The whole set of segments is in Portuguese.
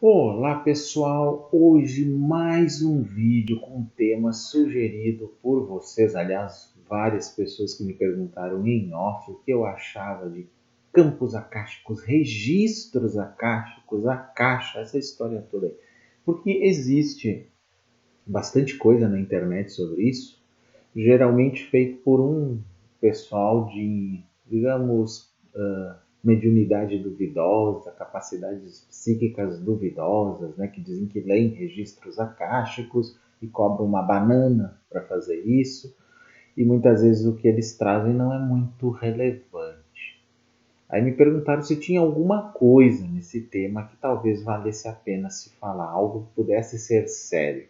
Olá pessoal, hoje mais um vídeo com um tema sugerido por vocês, aliás, várias pessoas que me perguntaram em off o que eu achava de campos akáshicos, registros akáshicos, a caixa, essa história toda aí. Porque existe bastante coisa na internet sobre isso, geralmente feito por um pessoal de, digamos, mediunidade duvidosa, capacidades psíquicas duvidosas, né, que dizem que leem registros akáshicos e cobram uma banana para fazer isso, e muitas vezes o que eles trazem não é muito relevante. Aí me perguntaram se tinha alguma coisa nesse tema que talvez valesse a pena se falar, algo que pudesse ser sério.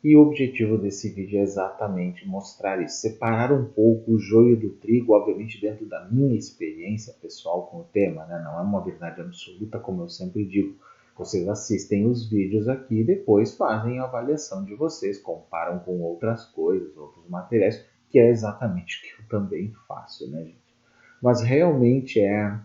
E o objetivo desse vídeo é exatamente mostrar isso, separar um pouco o joio do trigo, obviamente dentro da minha experiência pessoal com o tema, né? Não é uma verdade absoluta, como eu sempre digo. Vocês assistem os vídeos aqui e depois fazem a avaliação de vocês, comparam com outras coisas, outros materiais, que é exatamente o que eu também faço, né, gente? Mas realmente é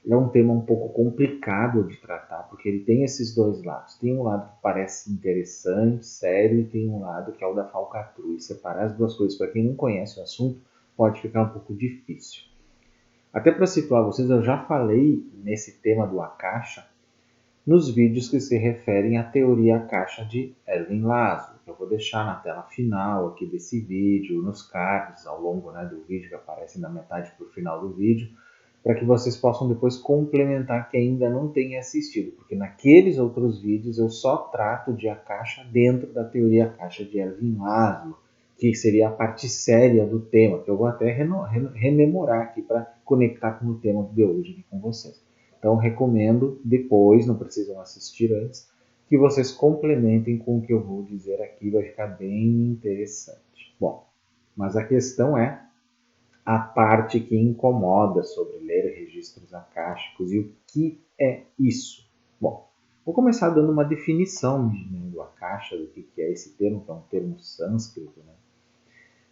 um tema um pouco complicado de tratar, porque ele tem esses dois lados. Tem um lado que parece interessante, sério, e tem um lado que é o da falcatrua. E separar as duas coisas, para quem não conhece o assunto, pode ficar um pouco difícil. Até para situar vocês, eu já falei nesse tema do Akasha nos vídeos que se referem à teoria Akasha de Erwin Laszlo. Eu vou deixar na tela final aqui desse vídeo, nos cards ao longo, né, do vídeo, que aparecem na metade para o final do vídeo, para que vocês possam depois complementar quem ainda não tem assistido, porque naqueles outros vídeos eu só trato de Akasha dentro da teoria Akasha de Erwin Laszlo, que seria a parte séria do tema, que eu vou até rememorar aqui para conectar com o tema de hoje aqui com vocês. Então recomendo depois, não precisam assistir antes, que vocês complementem com o que eu vou dizer aqui, vai ficar bem interessante. Bom, mas a questão é a parte que incomoda sobre ler registros akáshicos e o que é isso. Bom, vou começar dando uma definição, né, do akasha, do que é esse termo, que é um termo sânscrito, né?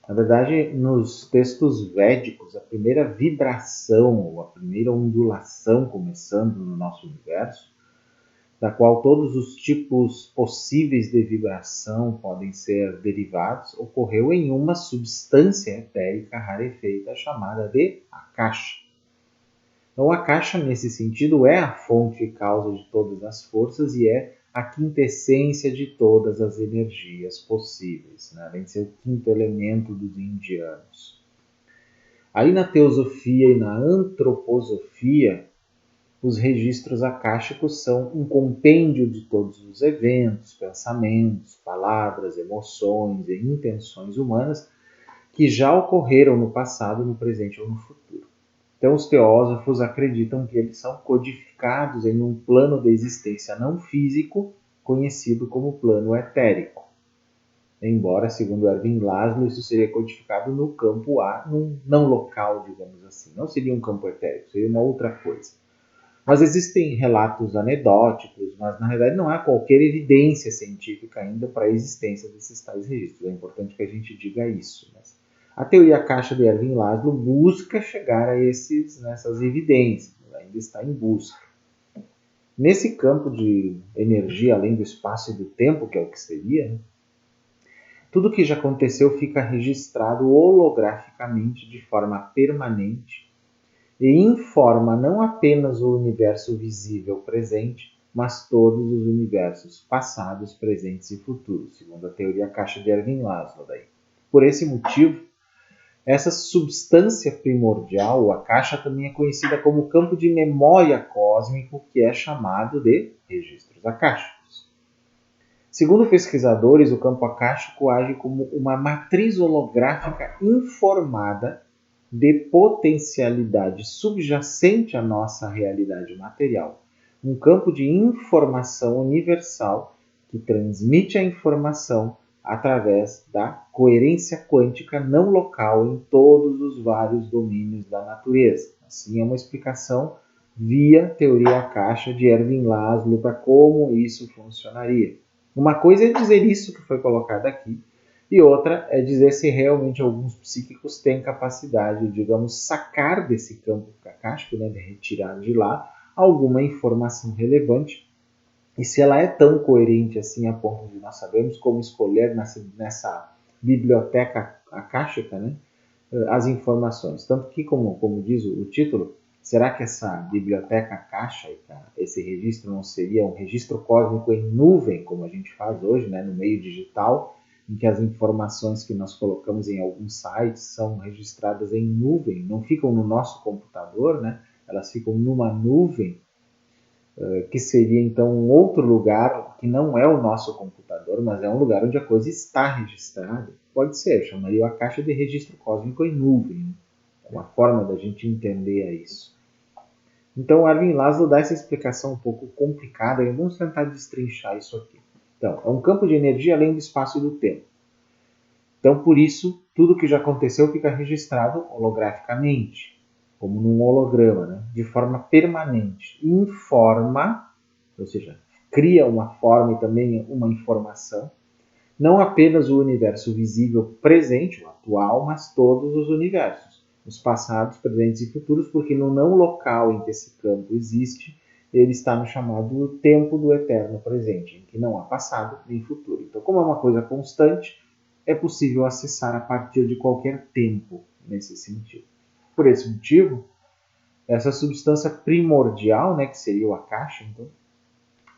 Na verdade, nos textos védicos, a primeira vibração, ou a primeira ondulação começando no nosso universo, da qual todos os tipos possíveis de vibração podem ser derivados, ocorreu em uma substância etérica rarefeita chamada de akasha. Então, a akasha, nesse sentido, é a fonte e causa de todas as forças e é a quintessência de todas as energias possíveis, né? Além de ser o quinto elemento dos indianos. Aí na teosofia e na antroposofia, os registros akáshicos são um compêndio de todos os eventos, pensamentos, palavras, emoções e intenções humanas que já ocorreram no passado, no presente ou no futuro. Então, os teósofos acreditam que eles são codificados em um plano de existência não físico, conhecido como plano etérico. Embora, segundo Erwin Laszlo, isso seria codificado no campo A, num não local, digamos assim. Não seria um campo etérico, seria uma outra coisa. Mas existem relatos anedóticos, mas na realidade não há qualquer evidência científica ainda para a existência desses tais registros. É importante que a gente diga isso. Mas a teoria Akasha de Erwin Laszlo busca chegar a nessas evidências, ainda está em busca. Nesse campo de energia, além do espaço e do tempo, que é o que seria, né, tudo que já aconteceu fica registrado holograficamente de forma permanente e informa não apenas o universo visível presente, mas todos os universos passados, presentes e futuros, segundo a teoria Akasha de Erwin Laszlo. Por esse motivo, essa substância primordial, o Akasha, também é conhecida como campo de memória cósmico, que é chamado de registros akáshicos. Segundo pesquisadores, o campo akáshico age como uma matriz holográfica informada de potencialidade subjacente à nossa realidade material. Um campo de informação universal que transmite a informação através da coerência quântica não local em todos os vários domínios da natureza. Assim, é uma explicação via teoria Akasha de Erwin Laszlo para como isso funcionaria. Uma coisa é dizer isso que foi colocado aqui, e outra é dizer se realmente alguns psíquicos têm capacidade de, digamos, sacar desse campo akáshico, né, de retirar de lá alguma informação relevante E se ela é tão coerente assim a ponto de nós sabermos como escolher nessa biblioteca akáshica, né, as informações. Tanto que, como diz o título, será que essa biblioteca akáshica, esse registro não seria um registro cósmico em nuvem, como a gente faz hoje, né, no meio digital, em que as informações que nós colocamos em alguns sites são registradas em nuvem, não ficam no nosso computador, né, elas ficam numa nuvem, que seria então um outro lugar que não é o nosso computador, mas é um lugar onde a coisa está registrada. Pode ser, eu chamaria a caixa de registro cósmico em nuvem. É uma forma da gente entender isso. Então, Erwin Laszlo dá essa explicação um pouco complicada e vamos tentar destrinchar isso aqui. Então, é um campo de energia além do espaço e do tempo. Então, por isso, tudo que já aconteceu fica registrado holograficamente, como num holograma, né? De forma permanente. Informa, ou seja, cria uma forma e também uma informação, não apenas o universo visível presente, o atual, mas todos os universos, os passados, presentes e futuros, porque no não local em que esse campo existe, ele está no chamado tempo do eterno presente, em que não há passado nem futuro. Então, como é uma coisa constante, é possível acessar a partir de qualquer tempo nesse sentido. Por esse motivo, essa substância primordial, né, que seria o Akasha, então,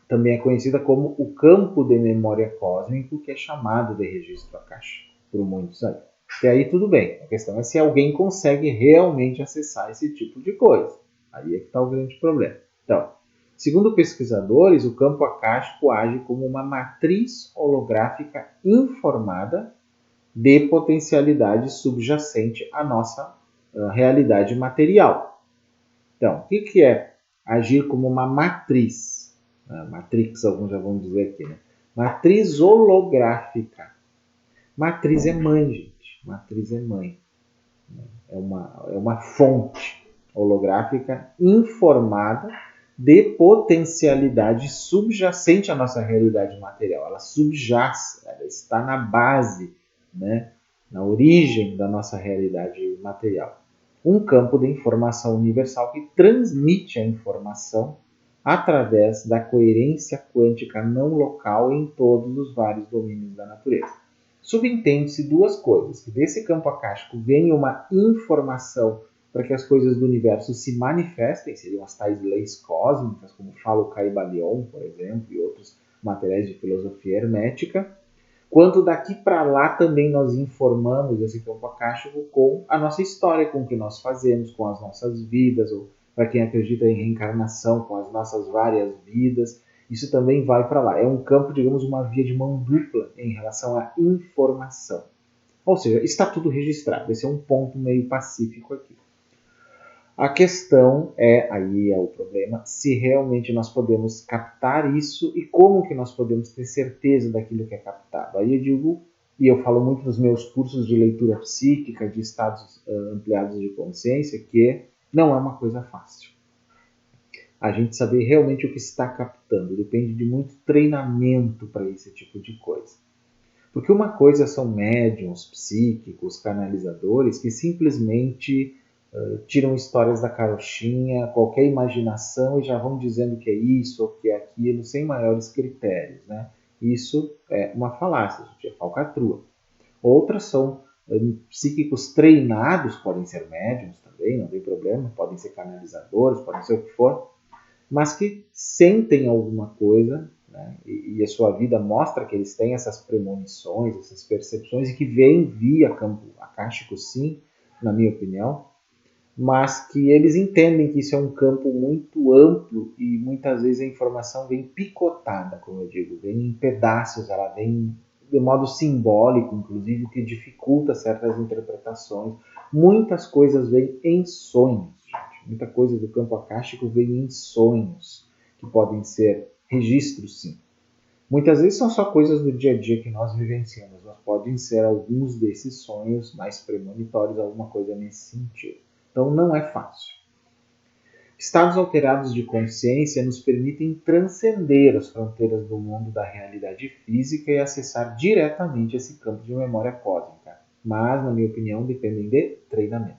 também é conhecida como o campo de memória cósmico, que é chamado de registro Akasha por muitos aí. E aí tudo bem, a questão é se alguém consegue realmente acessar esse tipo de coisa. Aí é que está o grande problema. Então, segundo pesquisadores, o campo akáshico age como uma matriz holográfica informada de potencialidade subjacente à nossa realidade material. Então, o que é agir como uma matriz? Matrix, alguns já vão dizer aqui, né? Matriz holográfica. Matriz é mãe, gente. Matriz é mãe. É uma fonte holográfica informada de potencialidade subjacente à nossa realidade material. Ela subjaz, ela está na base, né, na origem da nossa realidade material. Um campo de informação universal que transmite a informação através da coerência quântica não local em todos os vários domínios da natureza. Subentende-se duas coisas, que desse campo akáshico vem uma informação para que as coisas do universo se manifestem, seriam as tais leis cósmicas, como fala o Caibalion, por exemplo, e outros materiais de filosofia hermética, quanto daqui para lá também nós informamos esse campo akáshico com a nossa história, com o que nós fazemos, com as nossas vidas, ou para quem acredita em reencarnação, com as nossas várias vidas. Isso também vai para lá. É um campo, digamos, uma via de mão dupla em relação à informação. Ou seja, está tudo registrado. Esse é um ponto meio pacífico aqui. A questão aí é o problema, se realmente nós podemos captar isso e como que nós podemos ter certeza daquilo que é captado. Aí eu digo, e eu falo muito nos meus cursos de leitura psíquica, de estados ampliados de consciência, que não é uma coisa fácil. A gente saber realmente o que está captando depende de muito treinamento para esse tipo de coisa. Porque uma coisa são médiums, psíquicos, canalizadores que simplesmente tiram histórias da carochinha, qualquer imaginação e já vão dizendo que é isso ou que é aquilo, sem maiores critérios, né? Isso é uma falácia, gente, é falcatrua. Outras são psíquicos treinados, podem ser médiums também, não tem problema, podem ser canalizadores, podem ser o que for, mas que sentem alguma coisa, né? E a sua vida mostra que eles têm essas premonições, essas percepções e que vêm via campo akáshico, sim, na minha opinião, mas que eles entendem que isso é um campo muito amplo e muitas vezes a informação vem picotada, como eu digo, vem em pedaços, ela vem de modo simbólico, inclusive, o que dificulta certas interpretações. Muitas coisas vêm em sonhos, gente. Muita coisa do campo akáshico vem em sonhos, que podem ser registros, sim. Muitas vezes são só coisas do dia a dia que nós vivenciamos, mas podem ser alguns desses sonhos mais premonitórios, alguma coisa nesse sentido. Então não é fácil. Estados alterados de consciência nos permitem transcender as fronteiras do mundo da realidade física e acessar diretamente esse campo de memória cósmica, mas, na minha opinião, dependem de treinamento.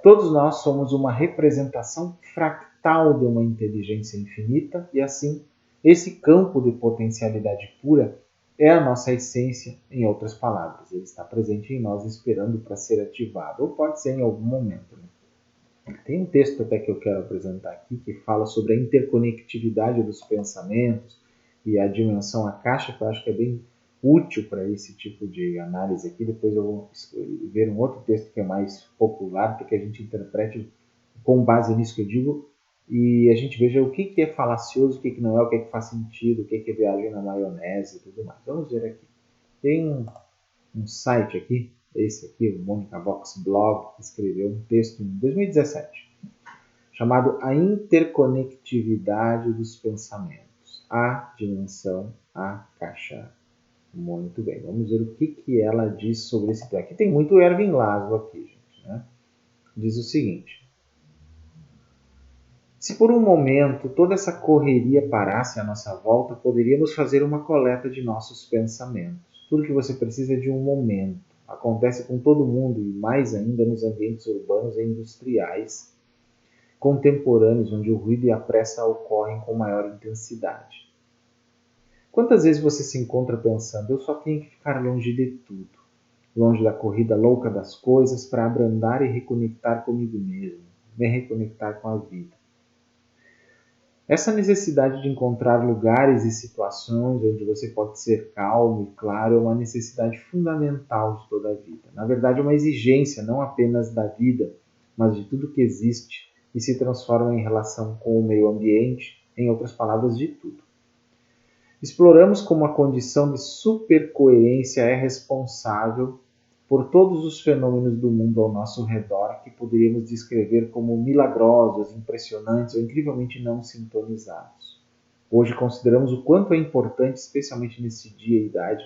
Todos nós somos uma representação fractal de uma inteligência infinita e, assim, Esse campo de potencialidade pura é a nossa essência, em outras palavras. Ele está presente em nós esperando para ser ativado, ou pode ser em algum momento. Tem um texto até que eu quero apresentar aqui que fala sobre a interconectividade dos pensamentos e a dimensão akáshica, que eu acho que é bem útil para esse tipo de análise aqui. Depois eu vou ver um outro texto que é mais popular, para que a gente interprete com base nisso que eu digo e a gente veja o que é falacioso, o que não é, o que faz sentido, o que é viagem na maionese e tudo mais. Vamos ver aqui. Tem um site aqui, esse aqui, o Monica Vox Blog, que escreveu um texto em 2017, chamado A Interconectividade dos Pensamentos, a dimensão akáshica. Muito bem, vamos ver o que ela diz sobre esse tema. Aqui tem muito Erwin Laszlo aqui, gente, né? Diz o seguinte: se por um momento toda essa correria parasse à nossa volta, poderíamos fazer uma coleta de nossos pensamentos. Tudo que você precisa é de um momento. Acontece com todo mundo e mais ainda nos ambientes urbanos e industriais contemporâneos, onde o ruído e a pressa ocorrem com maior intensidade. Quantas vezes você se encontra pensando, eu só tenho que ficar longe de tudo, longe da corrida louca das coisas para abrandar e reconectar comigo mesmo, me reconectar com a vida. Essa necessidade de encontrar lugares e situações onde você pode ser calmo e claro é uma necessidade fundamental de toda a vida. Na verdade, é uma exigência não apenas da vida, mas de tudo que existe e se transforma em relação com o meio ambiente, em outras palavras, de tudo. Exploramos como a condição de supercoerência é responsável por todos os fenômenos do mundo ao nosso redor que poderíamos descrever como milagrosos, impressionantes ou incrivelmente não sintonizados. Hoje consideramos o quanto é importante, especialmente nesse dia e idade,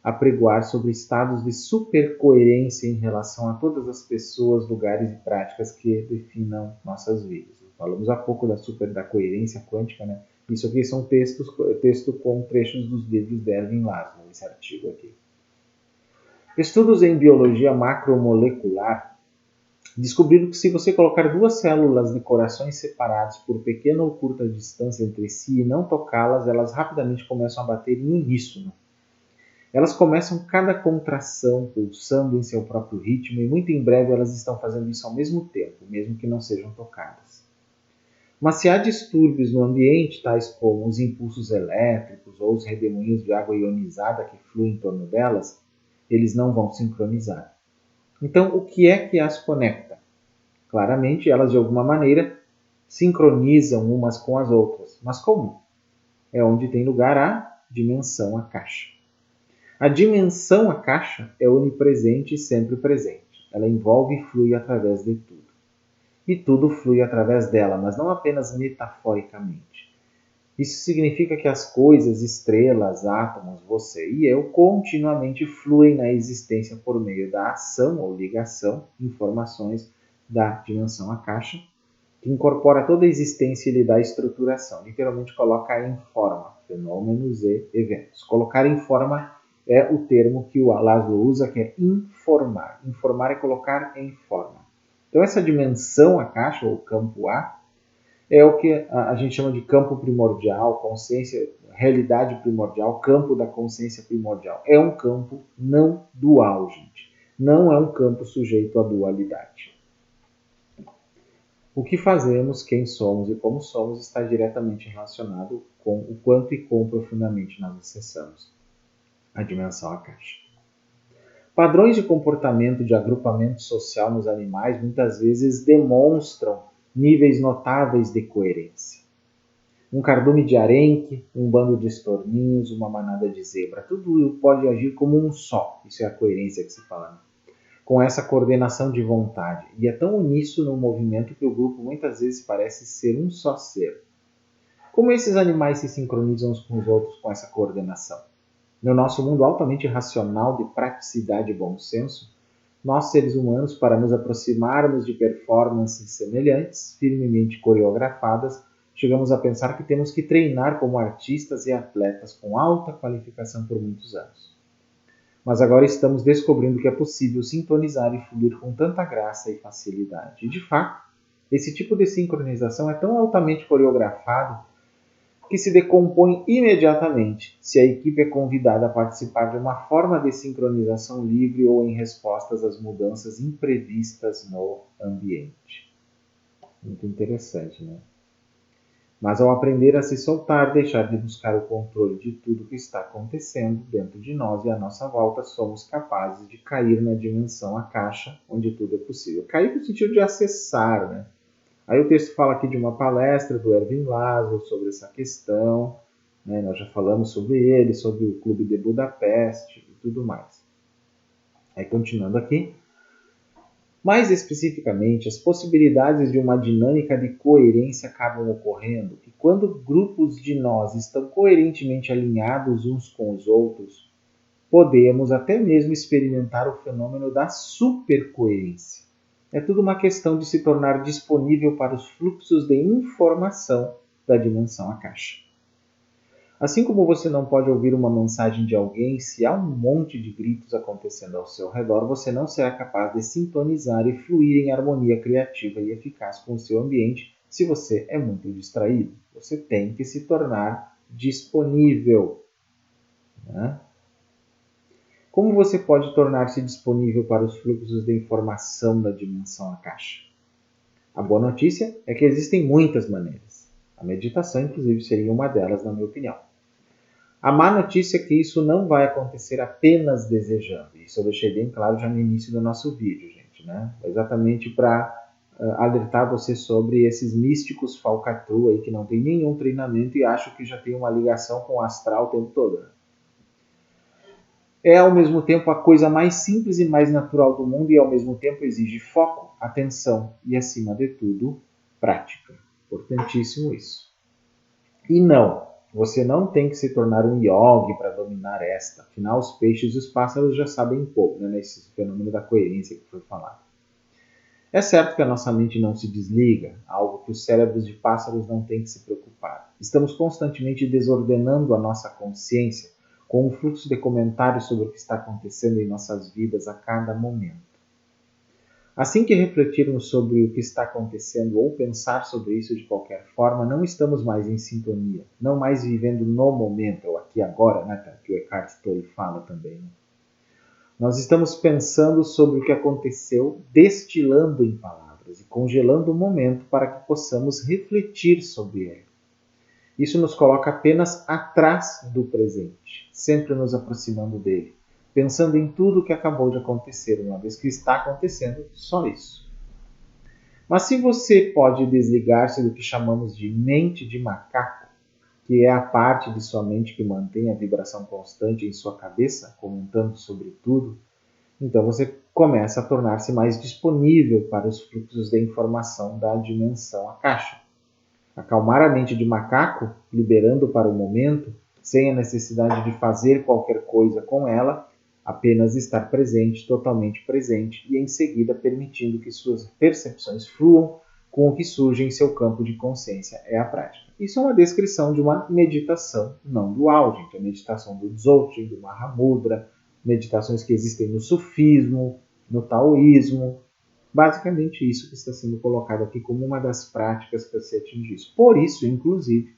apregoar sobre estados de supercoerência em relação a todas as pessoas, lugares e práticas que definam nossas vidas. Falamos há pouco da coerência quântica, né? Isso aqui são texto com trechos dos livros de Erwin Laszlo, esse artigo aqui. Estudos em biologia macromolecular descobriram que se você colocar duas células de corações separados por pequena ou curta distância entre si e não tocá-las, elas rapidamente começam a bater em uníssono. Elas começam cada contração pulsando em seu próprio ritmo e muito em breve elas estão fazendo isso ao mesmo tempo, mesmo que não sejam tocadas. Mas se há distúrbios no ambiente, tais como os impulsos elétricos ou os redemoinhos de água ionizada que fluem em torno delas, eles não vão sincronizar. Então, o que é que as conecta? Claramente, elas de alguma maneira sincronizam umas com as outras. Mas como? É onde tem lugar a dimensão akáshica. A dimensão akáshica é onipresente e sempre presente. Ela envolve e flui através de tudo. E tudo flui através dela, mas não apenas metaforicamente. Isso significa que as coisas, estrelas, átomos, você e eu, continuamente fluem na existência por meio da ação ou ligação, informações da dimensão akáshica, que incorpora toda a existência e lhe dá estruturação. Literalmente coloca em forma, fenômenos e eventos. Colocar em forma é o termo que o Laszlo usa, que é informar. Informar é colocar em forma. Então essa dimensão akáshica, ou campo A, é o que a gente chama de campo primordial, consciência, realidade primordial, campo da consciência primordial. É um campo não dual, gente. Não é um campo sujeito à dualidade. O que fazemos, quem somos e como somos está diretamente relacionado com o quanto e quão profundamente nós acessamos a dimensão akáshica. Padrões de comportamento de agrupamento social nos animais muitas vezes demonstram níveis notáveis de coerência. Um cardume de arenque, um bando de estorninhos, uma manada de zebra, tudo pode agir como um só. Isso é a coerência que se fala, né? Com essa coordenação de vontade. E é tão uníssono no movimento que o grupo muitas vezes parece ser um só ser. Como esses animais se sincronizam uns com os outros com essa coordenação? No nosso mundo altamente racional de praticidade e bom senso, nós seres humanos, para nos aproximarmos de performances semelhantes, firmemente coreografadas, chegamos a pensar que temos que treinar como artistas e atletas com alta qualificação por muitos anos. Mas agora estamos descobrindo que é possível sintonizar e fluir com tanta graça e facilidade. E, de fato, esse tipo de sincronização é tão altamente coreografado que se decompõe imediatamente se a equipe é convidada a participar de uma forma de sincronização livre ou em respostas às mudanças imprevistas no ambiente. Muito interessante, né? Mas ao aprender a se soltar, deixar de buscar o controle de tudo que está acontecendo dentro de nós e à nossa volta, somos capazes de cair na dimensão a caixa, onde tudo é possível. Cair no sentido de acessar, né? Aí o texto fala aqui de uma palestra do Erwin Laszlo sobre essa questão, né? Nós já falamos sobre ele, sobre o Clube de Budapeste e tudo mais. Aí continuando aqui, mais especificamente, as possibilidades de uma dinâmica de coerência acabam ocorrendo e quando grupos de nós estão coerentemente alinhados uns com os outros, podemos até mesmo experimentar o fenômeno da supercoerência. É tudo uma questão de se tornar disponível para os fluxos de informação da dimensão Akasha. Assim como você não pode ouvir uma mensagem de alguém se há um monte de gritos acontecendo ao seu redor, você não será capaz de sintonizar e fluir em harmonia criativa e eficaz com o seu ambiente se você é muito distraído. Você tem que se tornar disponível, né? Como você pode tornar-se disponível para os fluxos de informação da dimensão Akasha? A boa notícia é que existem muitas maneiras. A meditação, inclusive, seria uma delas, na minha opinião. A má notícia é que isso não vai acontecer apenas desejando. Isso eu deixei bem claro já no início do nosso vídeo, gente, né? Exatamente para alertar você sobre esses místicos falcatrua aí que não tem nenhum treinamento e acham que já tem uma ligação com o astral o tempo todo. É ao mesmo tempo a coisa mais simples e mais natural do mundo e ao mesmo tempo exige foco, atenção e, acima de tudo, prática. Importantíssimo isso. E não, você não tem que se tornar um yogi para dominar esta. Afinal, os peixes e os pássaros já sabem um pouco, né, nesse fenômeno da coerência que foi falado. É certo que a nossa mente não se desliga, algo que os cérebros de pássaros não têm que se preocupar. Estamos constantemente desordenando a nossa consciência com um fluxo de comentários sobre o que está acontecendo em nossas vidas a cada momento. Assim que refletirmos sobre o que está acontecendo ou pensar sobre isso de qualquer forma, não estamos mais em sintonia, não mais vivendo no momento, ou aqui agora, né, que o Eckhart Tolle fala também. Né? Nós estamos pensando sobre o que aconteceu, destilando em palavras e congelando o momento para que possamos refletir sobre ele. Isso nos coloca apenas atrás do presente, sempre nos aproximando dele, pensando em tudo o que acabou de acontecer, uma vez que está acontecendo só isso. Mas se você pode desligar-se do que chamamos de mente de macaco, que é a parte de sua mente que mantém a vibração constante em sua cabeça, comentando sobre tudo, então você começa a tornar-se mais disponível para os fluxos de informação da dimensão Akasha. Acalmar a mente de macaco, liberando para o momento, sem a necessidade de fazer qualquer coisa com ela, apenas estar presente, totalmente presente, e em seguida permitindo que suas percepções fluam com o que surge em seu campo de consciência, é a prática. Isso é uma descrição de uma meditação não dual, gente. A meditação do Dzogchen, do Mahamudra, meditações que existem no sufismo, no taoísmo. Basicamente isso que está sendo colocado aqui como uma das práticas para se atingir isso. Por isso, inclusive,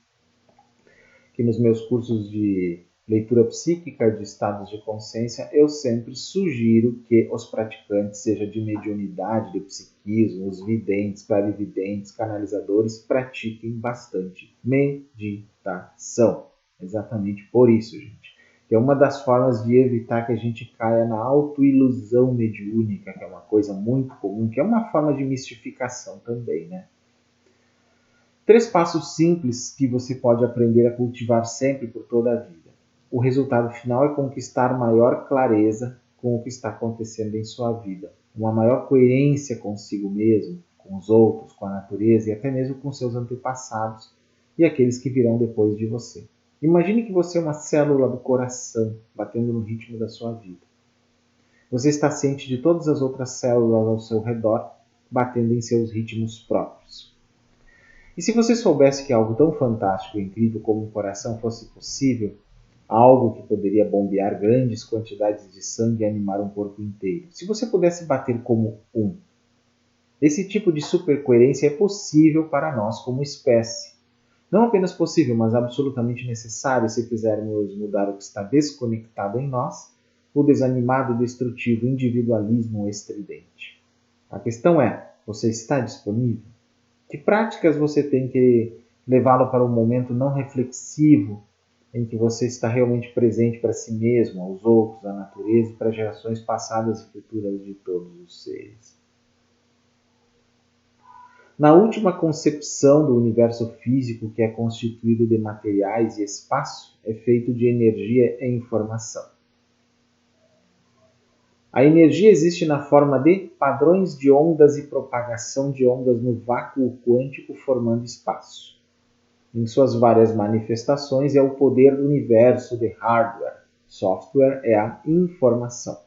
que nos meus cursos de leitura psíquica de estados de consciência, eu sempre sugiro que os praticantes, seja de mediunidade, de psiquismo, os videntes, clarividentes, canalizadores, pratiquem bastante meditação. Exatamente por isso, gente. Que é uma das formas de evitar que a gente caia na autoilusão mediúnica, que é uma coisa muito comum, que é uma forma de mistificação também, né? 3 passos simples que você pode aprender a cultivar sempre por toda a vida. O resultado final é conquistar maior clareza com o que está acontecendo em sua vida, uma maior coerência consigo mesmo, com os outros, com a natureza e até mesmo com seus antepassados e aqueles que virão depois de você. Imagine que você é uma célula do coração batendo no ritmo da sua vida. Você está ciente de todas as outras células ao seu redor batendo em seus ritmos próprios. E se você soubesse que algo tão fantástico e incrível como um coração fosse possível, algo que poderia bombear grandes quantidades de sangue e animar um corpo inteiro, se você pudesse bater como um, esse tipo de supercoerência é possível para nós como espécie. Não apenas possível, mas absolutamente necessário se quisermos mudar o que está desconectado em nós, o desanimado, destrutivo individualismo estridente. A questão é, você está disponível? Que práticas você tem que levá-lo para um momento não reflexivo, em que você está realmente presente para si mesmo, aos outros, à natureza e para gerações passadas e futuras de todos os seres? Na última concepção do universo físico, que é constituído de materiais e espaço, é feito de energia e informação. A energia existe na forma de padrões de ondas e propagação de ondas no vácuo quântico formando espaço. Em suas várias manifestações é o poder do universo de hardware. Software é a informação.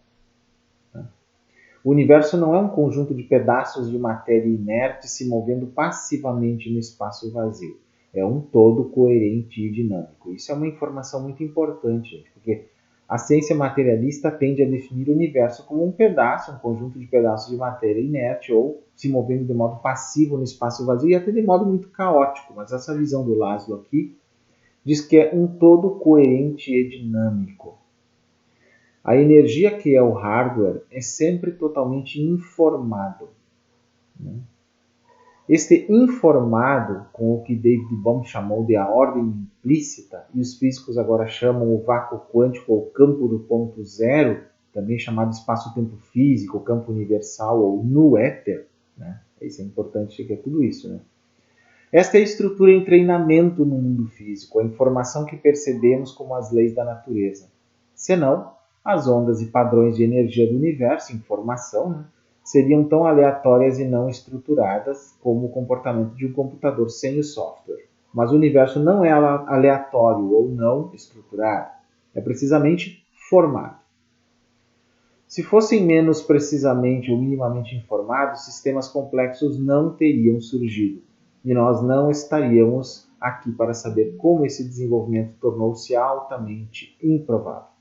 O universo não é um conjunto de pedaços de matéria inerte se movendo passivamente no espaço vazio. É um todo coerente e dinâmico. Isso é uma informação muito importante, gente, porque a ciência materialista tende a definir o universo como um pedaço, um conjunto de pedaços de matéria inerte ou se movendo de modo passivo no espaço vazio e até de modo muito caótico. Mas essa visão do Laszlo aqui diz que é um todo coerente e dinâmico. A energia que é o hardware é sempre totalmente informado. Este informado, com o que David Bohm chamou de a ordem implícita, e os físicos agora chamam o vácuo quântico ou campo do ponto zero, também chamado espaço-tempo físico, campo universal ou no éter, né? Isso é importante, que é tudo isso, né? Esta é a estrutura em treinamento no mundo físico, a informação que percebemos como as leis da natureza. Senão, as ondas e padrões de energia do universo, informação, né, seriam tão aleatórias e não estruturadas como o comportamento de um computador sem o software. Mas o universo não é aleatório ou não estruturado, é precisamente formado. Se fossem menos precisamente ou minimamente informados, sistemas complexos não teriam surgido. E nós não estaríamos aqui para saber como esse desenvolvimento tornou-se altamente improvável.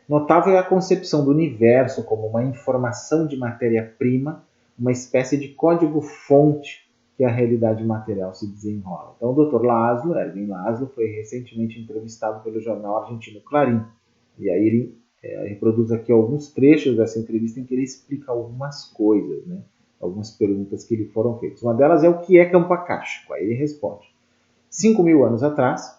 Notável é a concepção do universo como uma informação de matéria-prima, uma espécie de código-fonte que a realidade material se desenrola. Então, o Dr. Laszlo, Erwin Laszlo, foi recentemente entrevistado pelo jornal argentino Clarín. E aí ele reproduz aqui alguns trechos dessa entrevista em que ele explica algumas coisas, né? Algumas perguntas que lhe foram feitas. Uma delas é o que é campo akáshico. Aí ele responde. 5.000 anos atrás,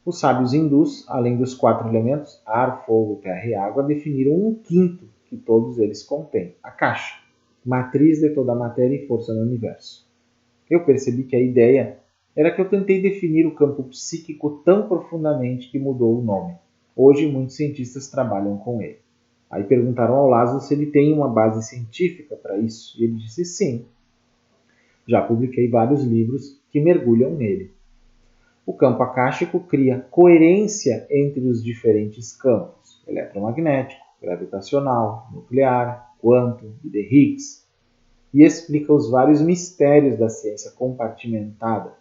os sábios hindus, além dos 4 elementos, ar, fogo, terra e água, definiram um quinto que todos eles contêm, a Akasha, matriz de toda a matéria e força no universo. Eu percebi que a ideia era que eu tentei definir o campo psíquico tão profundamente que mudou o nome. Hoje, muitos cientistas trabalham com ele. Aí perguntaram ao Laszlo se ele tem uma base científica para isso, e ele disse sim. Já publiquei vários livros que mergulham nele. O campo akáshico cria coerência entre os diferentes campos, eletromagnético, gravitacional, nuclear, quântum e de Higgs, e explica os vários mistérios da ciência compartimentada,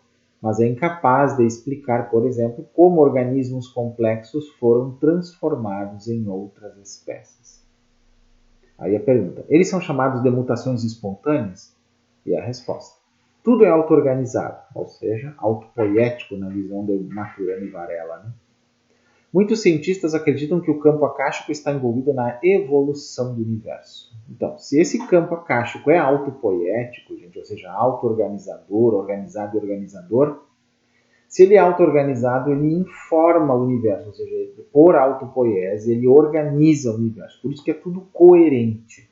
mas é incapaz de explicar, por exemplo, como organismos complexos foram transformados em outras espécies. Aí a pergunta, eles são chamados de mutações espontâneas? E a resposta, tudo é auto-organizado, ou seja, autopoético na visão de Maturana e Varela. Né? Muitos cientistas acreditam que o campo akáshico está envolvido na evolução do universo. Então, se esse campo akáshico é autopoético, gente, ou seja, auto-organizador, organizado e organizador, se ele é auto-organizado, ele informa o universo, ou seja, por autopoiese, ele organiza o universo. Por isso que é tudo coerente.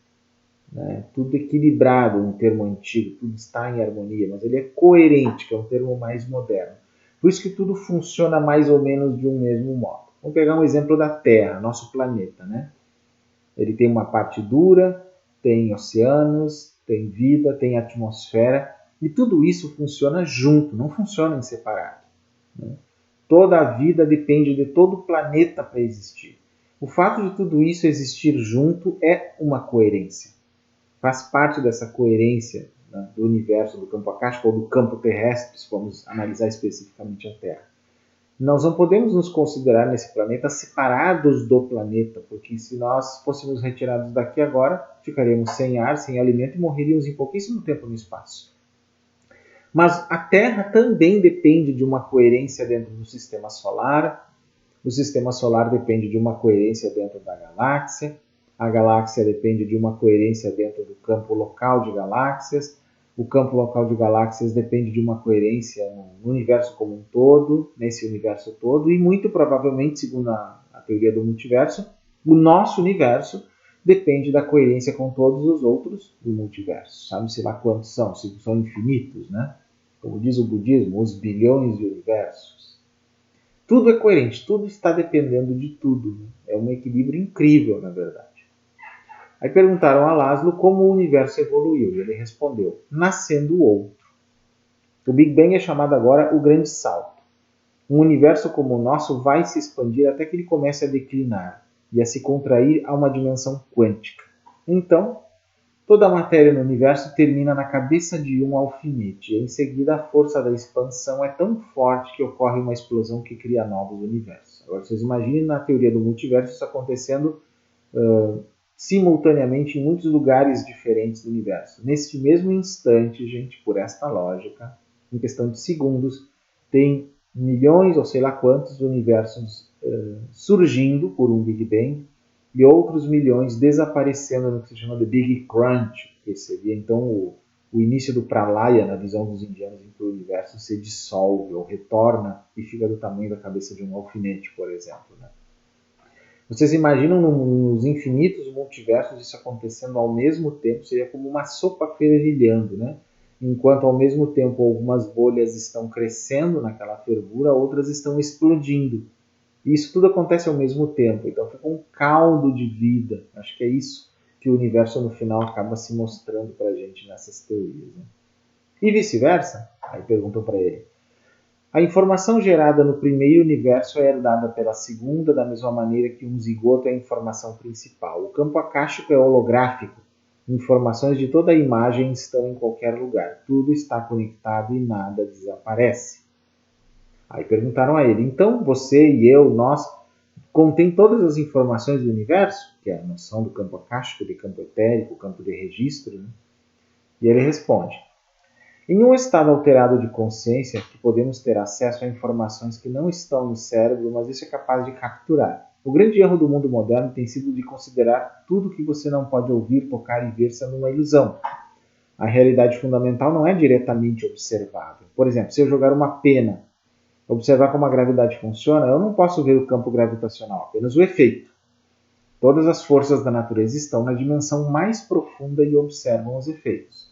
Né? Tudo equilibrado, um termo antigo, tudo está em harmonia, mas ele é coerente, que é um termo mais moderno. Por isso que tudo funciona mais ou menos de um mesmo modo. Vamos pegar um exemplo da Terra, nosso planeta. Né? Ele tem uma parte dura, tem oceanos, tem vida, tem atmosfera, e tudo isso funciona junto, não funciona em separado. Né? Toda a vida depende de todo o planeta para existir. O fato de tudo isso existir junto é uma coerência. Faz parte dessa coerência, né, do universo, do campo akáshico ou do campo terrestre, se formos analisar especificamente a Terra. Nós não podemos nos considerar nesse planeta separados do planeta, porque se nós fôssemos retirados daqui agora, ficaríamos sem ar, sem alimento e morreríamos em pouquíssimo tempo no espaço. Mas a Terra também depende de uma coerência dentro do sistema solar, o sistema solar depende de uma coerência dentro da galáxia, a galáxia depende de uma coerência dentro do campo local de galáxias, o campo local de galáxias depende de uma coerência no universo como um todo, nesse universo todo, e muito provavelmente, segundo a teoria do multiverso, o nosso universo depende da coerência com todos os outros do multiverso. Sabe-se lá quantos são, se são infinitos, né? Como diz o budismo, os bilhões de universos. Tudo é coerente, tudo está dependendo de tudo. É um equilíbrio incrível, na verdade. Aí perguntaram a Laszlo como o universo evoluiu, e ele respondeu, nascendo outro. O Big Bang é chamado agora o Grande Salto. Um universo como o nosso vai se expandir até que ele comece a declinar e a se contrair a uma dimensão quântica. Então, toda a matéria no universo termina na cabeça de um alfinete, e em seguida a força da expansão é tão forte que ocorre uma explosão que cria novos universos. Agora, vocês imaginem na teoria do multiverso isso acontecendo simultaneamente em muitos lugares diferentes do universo. Neste mesmo instante, gente, por esta lógica, em questão de segundos, tem milhões ou sei lá quantos universos surgindo por um Big Bang e outros milhões desaparecendo no que se chama de Big Crunch, que seria então o início do Pralaya na visão dos indianos, em que o universo se dissolve ou retorna e fica do tamanho da cabeça de um alfinete, por exemplo. Né? Vocês imaginam nos infinitos multiversos isso acontecendo ao mesmo tempo? Seria como uma sopa fervilhando, né? Enquanto ao mesmo tempo algumas bolhas estão crescendo naquela fervura, outras estão explodindo. E isso tudo acontece ao mesmo tempo, então fica um caldo de vida. Acho que é isso que o universo no final acaba se mostrando para a gente nessas teorias. Né? E vice-versa? Aí perguntam para ele. A informação gerada no primeiro universo é herdada pela segunda da mesma maneira que um zigoto é a informação principal. O campo acástico é holográfico. Informações de toda a imagem estão em qualquer lugar. Tudo está conectado e nada desaparece. Aí perguntaram a ele, então você e eu, nós, contém todas as informações do universo, que é a noção do campo acástico, de campo etérico, campo de registro, né? E ele responde, em um estado alterado de consciência, que podemos ter acesso a informações que não estão no cérebro, mas isso é capaz de capturar. O grande erro do mundo moderno tem sido de considerar tudo que você não pode ouvir, tocar e ver sendo uma ilusão. A realidade fundamental não é diretamente observável. Por exemplo, se eu jogar uma pena, observar como a gravidade funciona, eu não posso ver o campo gravitacional, apenas o efeito. Todas as forças da natureza estão na dimensão mais profunda e observam os efeitos.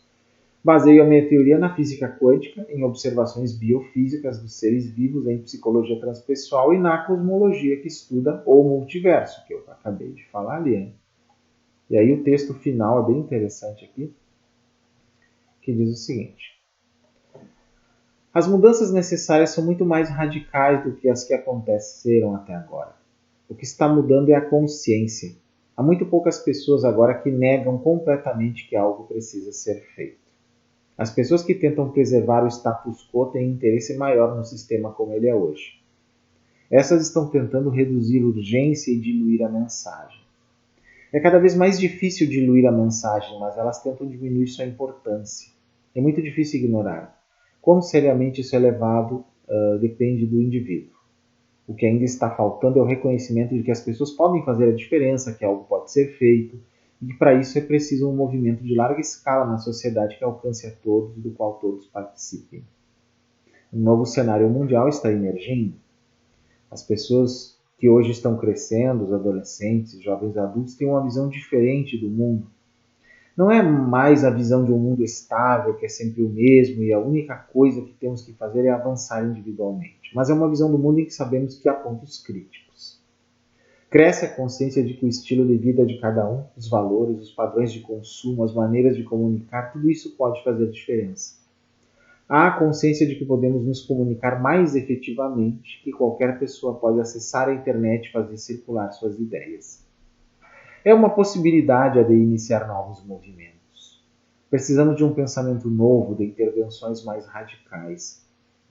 Baseio a minha teoria na física quântica, em observações biofísicas dos seres vivos, em psicologia transpessoal e na cosmologia que estuda o multiverso, que eu acabei de falar ali. Hein? E aí o texto final é bem interessante aqui, que diz o seguinte. As mudanças necessárias são muito mais radicais do que as que aconteceram até agora. O que está mudando é a consciência. Há muito poucas pessoas agora que negam completamente que algo precisa ser feito. As pessoas que tentam preservar o status quo têm interesse maior no sistema como ele é hoje. Essas estão tentando reduzir urgência e diluir a mensagem. É cada vez mais difícil diluir a mensagem, mas elas tentam diminuir sua importância. É muito difícil ignorar. Quão seriamente isso é levado depende do indivíduo. O que ainda está faltando é o reconhecimento de que as pessoas podem fazer a diferença, que algo pode ser feito, e que para isso é preciso um movimento de larga escala na sociedade que alcance a todos, do qual todos participem. Um novo cenário mundial está emergindo. As pessoas que hoje estão crescendo, os adolescentes, os jovens adultos, têm uma visão diferente do mundo. Não é mais a visão de um mundo estável, que é sempre o mesmo e a única coisa que temos que fazer é avançar individualmente. Mas é uma visão do mundo em que sabemos que há pontos críticos. Cresce a consciência de que o estilo de vida de cada um, os valores, os padrões de consumo, as maneiras de comunicar, tudo isso pode fazer diferença. Há a consciência de que podemos nos comunicar mais efetivamente, que qualquer pessoa pode acessar a internet e fazer circular suas ideias. É uma possibilidade a de iniciar novos movimentos. Precisamos de um pensamento novo, de intervenções mais radicais.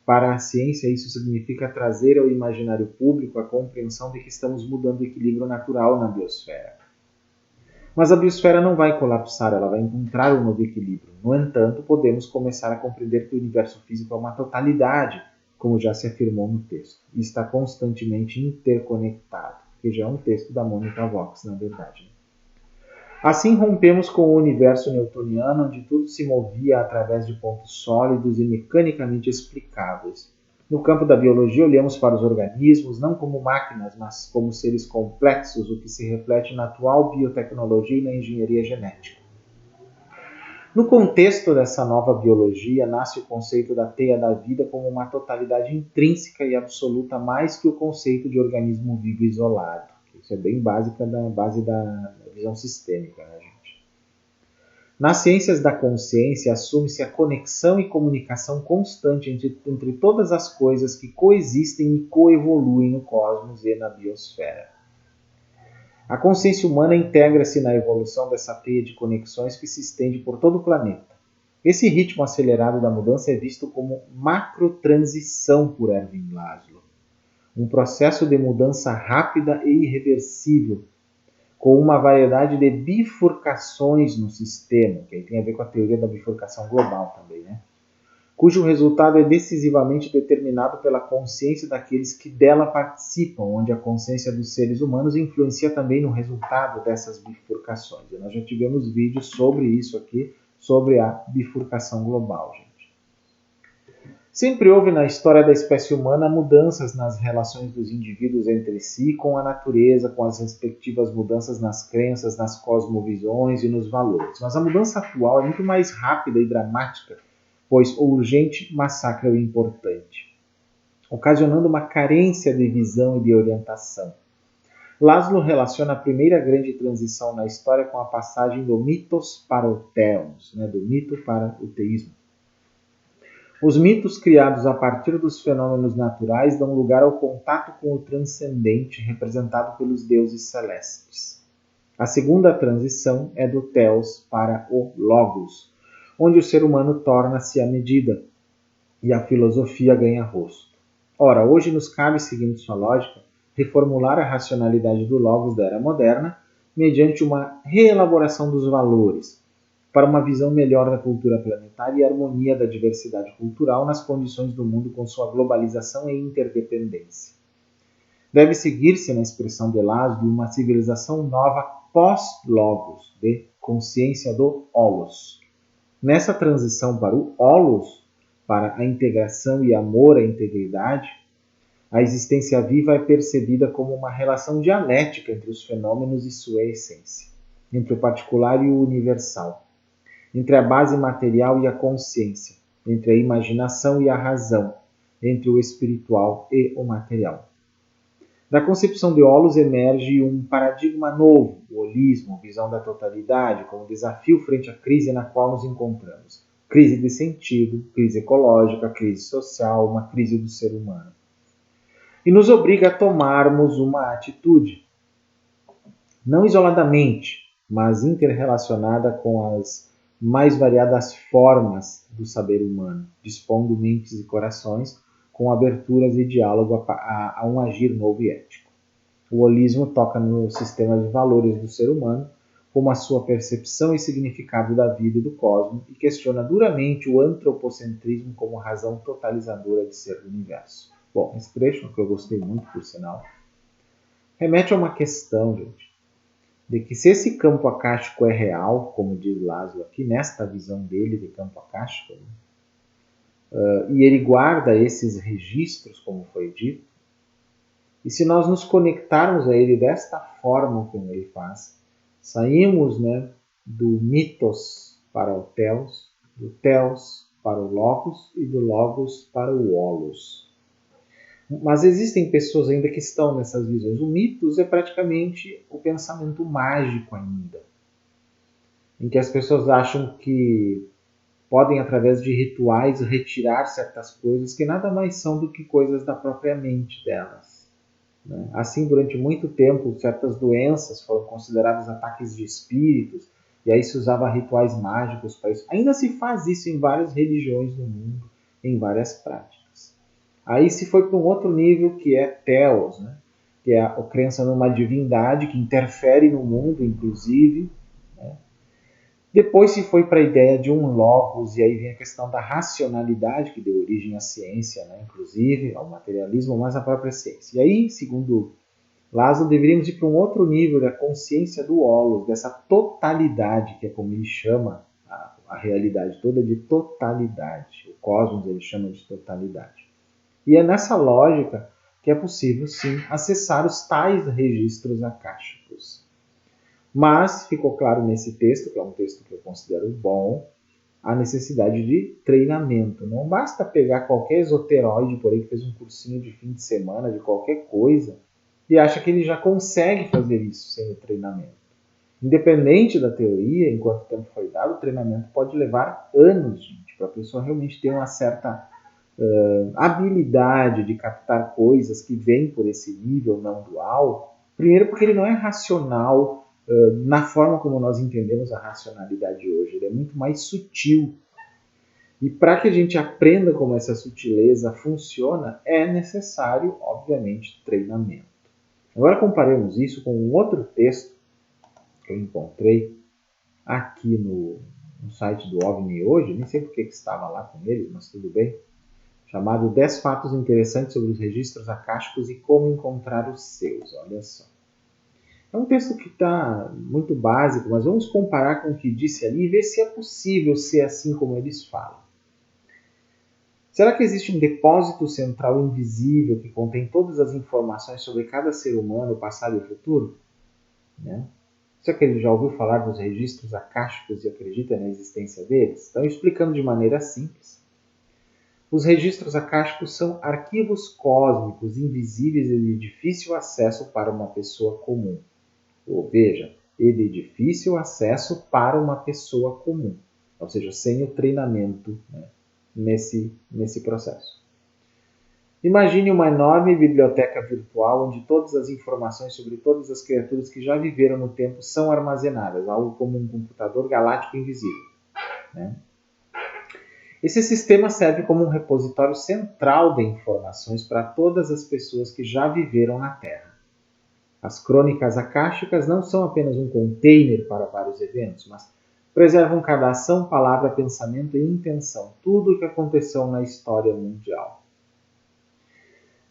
Para a ciência, isso significa trazer ao imaginário público a compreensão de que estamos mudando o equilíbrio natural na biosfera. Mas a biosfera não vai colapsar, ela vai encontrar um novo equilíbrio. No entanto, podemos começar a compreender que o universo físico é uma totalidade, como já se afirmou no texto, e está constantemente interconectado, que já é um texto da Mônica Vox, na verdade. Assim rompemos com o universo newtoniano, onde tudo se movia através de pontos sólidos e mecanicamente explicáveis. No campo da biologia, olhamos para os organismos não como máquinas, mas como seres complexos, o que se reflete na atual biotecnologia e na engenharia genética. No contexto dessa nova biologia, nasce o conceito da teia da vida como uma totalidade intrínseca e absoluta, mais que o conceito de organismo vivo isolado. Isso é bem básica da base da visão sistêmica, né, gente? Nas ciências da consciência, assume-se a conexão e comunicação constante entre todas as coisas que coexistem e coevoluem no cosmos e na biosfera. A consciência humana integra-se na evolução dessa teia de conexões que se estende por todo o planeta. Esse ritmo acelerado da mudança é visto como macrotransição por Erwin Laszlo, um processo de mudança rápida e irreversível, com uma variedade de bifurcações no sistema, que aí tem a ver com a teoria da bifurcação global também, né? Cujo resultado é decisivamente determinado pela consciência daqueles que dela participam, onde a consciência dos seres humanos influencia também no resultado dessas bifurcações. E nós já tivemos vídeos sobre isso aqui, sobre a bifurcação global, gente. Sempre houve na história da espécie humana mudanças nas relações dos indivíduos entre si, com a natureza, com as respectivas mudanças nas crenças, nas cosmovisões e nos valores. Mas a mudança atual é muito mais rápida e dramática, pois o urgente massacra o importante, ocasionando uma carência de visão e de orientação. Laszlo relaciona a primeira grande transição na história com a passagem do mitos para o theos, do mito para o teísmo. Os mitos criados a partir dos fenômenos naturais dão lugar ao contato com o transcendente, representado pelos deuses celestes. A segunda transição é do theos para o logos, onde o ser humano torna-se a medida e a filosofia ganha rosto. Ora, hoje nos cabe, seguindo sua lógica, reformular a racionalidade do logos da era moderna mediante uma reelaboração dos valores, para uma visão melhor da cultura planetária e harmonia da diversidade cultural nas condições do mundo com sua globalização e interdependência. Deve seguir-se, na expressão de Laszlo, uma civilização nova pós-logos, de consciência do holos. Nessa transição para o holos, para a integração e amor à integridade, a existência viva é percebida como uma relação dialética entre os fenômenos e sua essência, entre o particular e o universal, entre a base material e a consciência, entre a imaginação e a razão, entre o espiritual e o material. Da concepção de Holos emerge um paradigma novo, o holismo, visão da totalidade, como desafio frente à crise na qual nos encontramos. Crise de sentido, crise ecológica, crise social, uma crise do ser humano. E nos obriga a tomarmos uma atitude, não isoladamente, mas interrelacionada com as mais variadas formas do saber humano, dispondo mentes e corações com aberturas e diálogo a um agir novo e ético. O holismo toca no sistema de valores do ser humano, como a sua percepção e significado da vida e do cosmos, e questiona duramente o antropocentrismo como razão totalizadora de ser do universo. Bom, esse trecho, que eu gostei muito, por sinal, remete a uma questão, gente, de que se esse campo acástico é real, como diz Laszlo aqui, nesta visão dele de campo acástico, e ele guarda esses registros, como foi dito, e se nós nos conectarmos a ele desta forma como ele faz, saímos do mitos para o theos, do theos para o logos e do logos para o holos. Mas existem pessoas ainda que estão nessas visões. O mitos é praticamente o pensamento mágico ainda, em que as pessoas acham que podem, através de rituais, retirar certas coisas que nada mais são do que coisas da própria mente delas. Assim, durante muito tempo, certas doenças foram consideradas ataques de espíritos, e aí se usava rituais mágicos para isso. Ainda se faz isso em várias religiões no mundo, em várias práticas. Aí se foi para um outro nível, que é theos, que é a crença numa divindade que interfere no mundo, inclusive, Depois se foi para a ideia de um logos, e aí vem a questão da racionalidade, que deu origem à ciência, né? Inclusive ao materialismo, mas à própria ciência. E aí, segundo Laszlo, deveríamos ir para um outro nível da consciência do holos, dessa totalidade, que é como ele chama a realidade toda de totalidade. O cosmos ele chama de totalidade. E é nessa lógica que é possível, sim, acessar os tais registros akáshicos. Mas ficou claro nesse texto, que é um texto que eu considero bom, a necessidade de treinamento. Não basta pegar qualquer esoteroide por aí que fez um cursinho de fim de semana de qualquer coisa e acha que ele já consegue fazer isso sem o treinamento. Independente da teoria, enquanto o tempo foi dado, o treinamento pode levar anos, gente, para a pessoa realmente ter uma certa habilidade de captar coisas que vêm por esse nível não dual. Primeiro porque ele não é racional na forma como nós entendemos a racionalidade hoje. Ele é muito mais sutil. E para que a gente aprenda como essa sutileza funciona, é necessário, obviamente, treinamento. Agora comparemos isso com um outro texto que eu encontrei aqui no site do OVNI hoje, nem sei porque que estava lá com eles, mas tudo bem, chamado 10 fatos interessantes sobre os registros akáshicos e como encontrar os seus. Olha só. É um texto que está muito básico, mas vamos comparar com o que disse ali e ver se é possível ser assim como eles falam. Será que existe um depósito central invisível que contém todas as informações sobre cada ser humano, passado e futuro? Né? Será que ele já ouviu falar dos registros akáshicos e acredita na existência deles? Então, explicando de maneira simples, os registros akáshicos são arquivos cósmicos invisíveis e de difícil acesso para uma pessoa comum. Ou veja, e de difícil acesso para uma pessoa comum, ou seja, sem o treinamento, né, nesse processo. Imagine uma enorme biblioteca virtual onde todas as informações sobre todas as criaturas que já viveram no tempo são armazenadas, algo como um computador galáctico invisível. Né? Esse sistema serve como um repositório central de informações para todas as pessoas que já viveram na Terra. As crônicas akáshicas não são apenas um container para vários eventos, mas preservam cada ação, palavra, pensamento e intenção, tudo o que aconteceu na história mundial.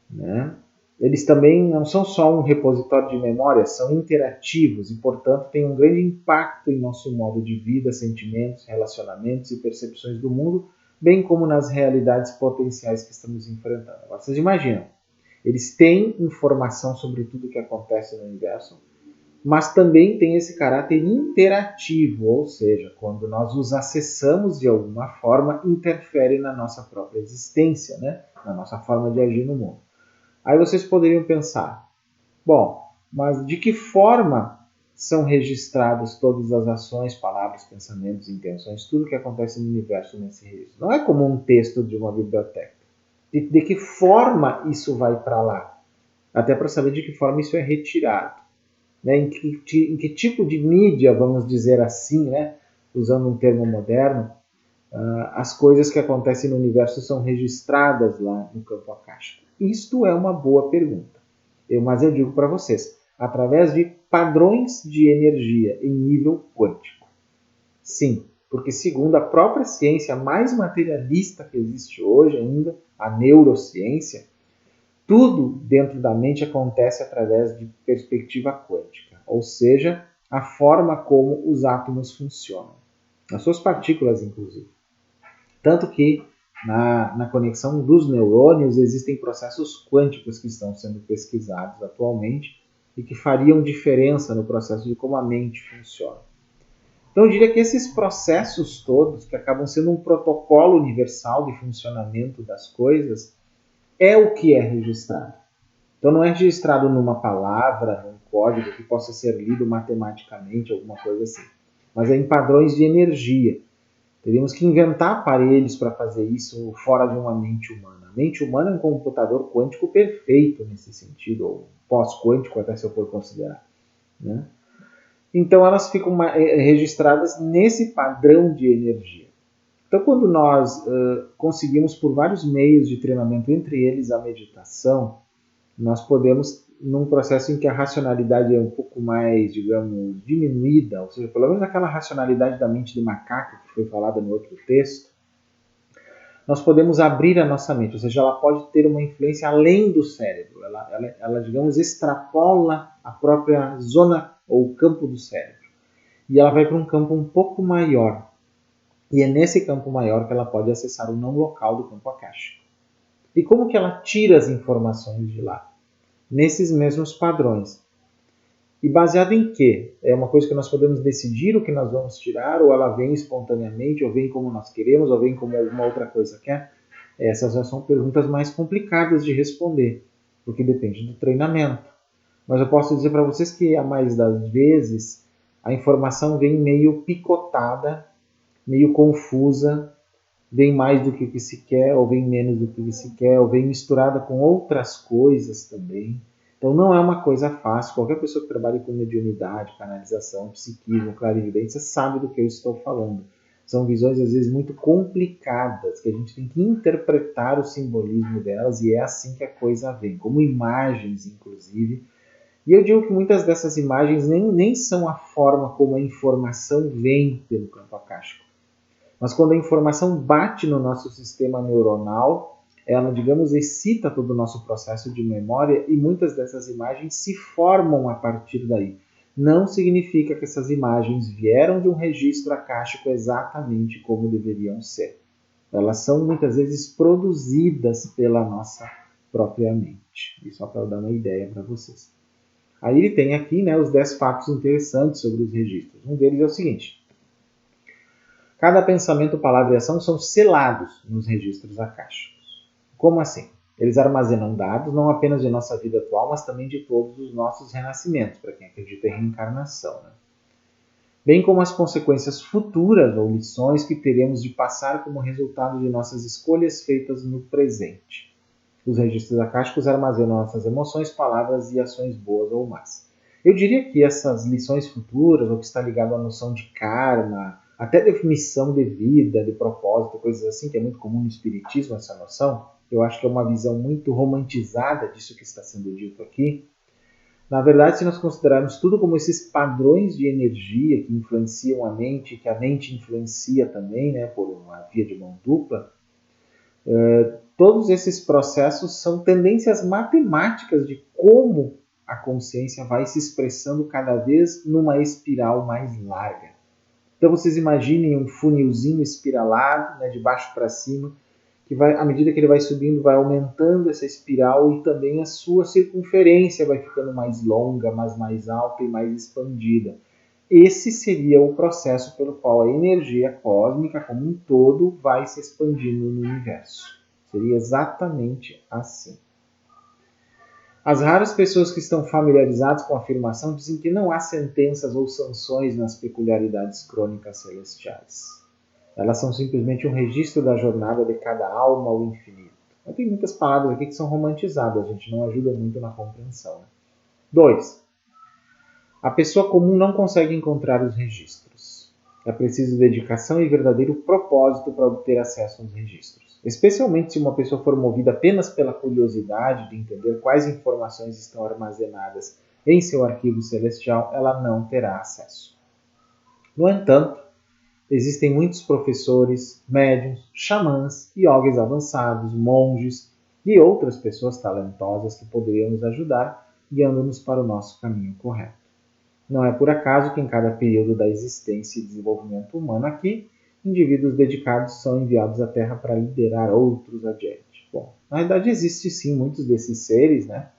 Né? Eles também não são só um repositório de memória, são interativos e, portanto, têm um grande impacto em nosso modo de vida, sentimentos, relacionamentos e percepções do mundo, bem como nas realidades potenciais que estamos enfrentando. Agora, vocês imaginam, eles têm informação sobre tudo o que acontece no universo, mas também tem esse caráter interativo, ou seja, quando nós os acessamos de alguma forma, interfere na nossa própria existência, né? Na nossa forma de agir no mundo. Aí vocês poderiam pensar, bom, mas de que forma são registradas todas as ações, palavras, pensamentos, intenções, tudo que acontece no universo nesse registro? Não é como um texto de uma biblioteca. De que forma isso vai para lá? Até para saber de que forma isso é retirado. Né? Em que tipo de mídia, vamos dizer assim, né? Usando um termo moderno, as coisas que acontecem no universo são registradas lá no campo akáshico? Isto é uma boa pergunta. Mas eu digo para vocês, através de padrões de energia em nível quântico. Sim, porque segundo a própria ciência mais materialista que existe hoje ainda, a neurociência, tudo dentro da mente acontece através de perspectiva quântica, ou seja, a forma como os átomos funcionam, as suas partículas inclusive. Tanto que na conexão dos neurônios existem processos quânticos que estão sendo pesquisados atualmente e que fariam diferença no processo de como a mente funciona. Então eu diria que esses processos todos, que acabam sendo um protocolo universal de funcionamento das coisas, é o que é registrado. Então não é registrado numa palavra, num código que possa ser lido matematicamente, alguma coisa assim, mas é em padrões de energia. Teríamos que inventar aparelhos para fazer isso fora de uma mente humana. A mente humana é um computador quântico perfeito nesse sentido, ou pós-quântico até se eu for considerar. Né? Então elas ficam registradas nesse padrão de energia. Então quando nós conseguimos por vários meios de treinamento, entre eles a meditação, nós podemos, num processo em que a racionalidade é um pouco mais, digamos, diminuída, ou seja, pelo menos aquela racionalidade da mente do macaco que foi falada no outro texto, nós podemos abrir a nossa mente, ou seja, ela pode ter uma influência além do cérebro, ela digamos, extrapola a própria zona ou campo do cérebro, e ela vai para um campo um pouco maior, e é nesse campo maior que ela pode acessar o não local do campo akáshico. E como que ela tira as informações de lá? Nesses mesmos padrões. E baseado em quê? É uma coisa que nós podemos decidir o que nós vamos tirar, ou ela vem espontaneamente, ou vem como nós queremos, ou vem como alguma outra coisa quer? Essas já são perguntas mais complicadas de responder, porque depende do treinamento. Mas eu posso dizer para vocês que a mais das vezes a informação vem meio picotada, meio confusa, vem mais do que o que se quer, ou vem menos do que o que se quer, ou vem misturada com outras coisas também. Então não é uma coisa fácil. Qualquer pessoa que trabalhe com mediunidade, canalização, psiquismo, clarividência, sabe do que eu estou falando. São visões às vezes muito complicadas, que a gente tem que interpretar o simbolismo delas, e é assim que a coisa vem, como imagens, inclusive. E eu digo que muitas dessas imagens nem são a forma como a informação vem pelo campo akáshico. Mas quando a informação bate no nosso sistema neuronal, ela, digamos, excita todo o nosso processo de memória, e muitas dessas imagens se formam a partir daí. Não significa que essas imagens vieram de um registro akáshico exatamente como deveriam ser. Elas são muitas vezes produzidas pela nossa própria mente. E só para dar uma ideia para vocês. Aí ele tem aqui, né, os 10 fatos interessantes sobre os registros. Um deles é o seguinte: cada pensamento, palavra e ação são selados nos registros akáshicos. Como assim? Eles armazenam dados não apenas de nossa vida atual, mas também de todos os nossos renascimentos, para quem acredita em reencarnação, né? Bem como as consequências futuras ou lições que teremos de passar como resultado de nossas escolhas feitas no presente. Os registros akáshicos armazenam nossas emoções, palavras e ações boas ou más. Eu diria que essas lições futuras, ou que está ligado à noção de karma, até definição de vida, de propósito, coisas assim, que é muito comum no espiritismo essa noção, eu acho que é uma visão muito romantizada disso que está sendo dito aqui. Na verdade, se nós considerarmos tudo como esses padrões de energia que influenciam a mente, que a mente influencia também, né, por uma via de mão dupla, todos esses processos são tendências matemáticas de como a consciência vai se expressando cada vez numa espiral mais larga. Então vocês imaginem um funilzinho espiralado, né, de baixo para cima, que vai, à medida que ele vai subindo, vai aumentando essa espiral, e também a sua circunferência vai ficando mais longa, mas mais alta e mais expandida. Esse seria o processo pelo qual a energia cósmica como um todo vai se expandindo no universo. Seria exatamente assim. As raras pessoas que estão familiarizadas com a afirmação dizem que não há sentenças ou sanções nas peculiaridades crônicas celestiais. Elas são simplesmente um registro da jornada de cada alma ao infinito. Mas tem muitas palavras aqui que são romantizadas, a gente não ajuda muito na compreensão. 2. A pessoa comum não consegue encontrar os registros. É preciso dedicação e verdadeiro propósito para obter acesso aos registros. Especialmente se uma pessoa for movida apenas pela curiosidade de entender quais informações estão armazenadas em seu arquivo celestial, ela não terá acesso. No entanto, existem muitos professores, médiuns, xamãs, iogues avançados, monges e outras pessoas talentosas que poderiam nos ajudar, guiando-nos para o nosso caminho correto. Não é por acaso que em cada período da existência e desenvolvimento humano aqui, indivíduos dedicados são enviados à Terra para liderar outros adiante. Bom, na verdade existe sim muitos desses seres, né?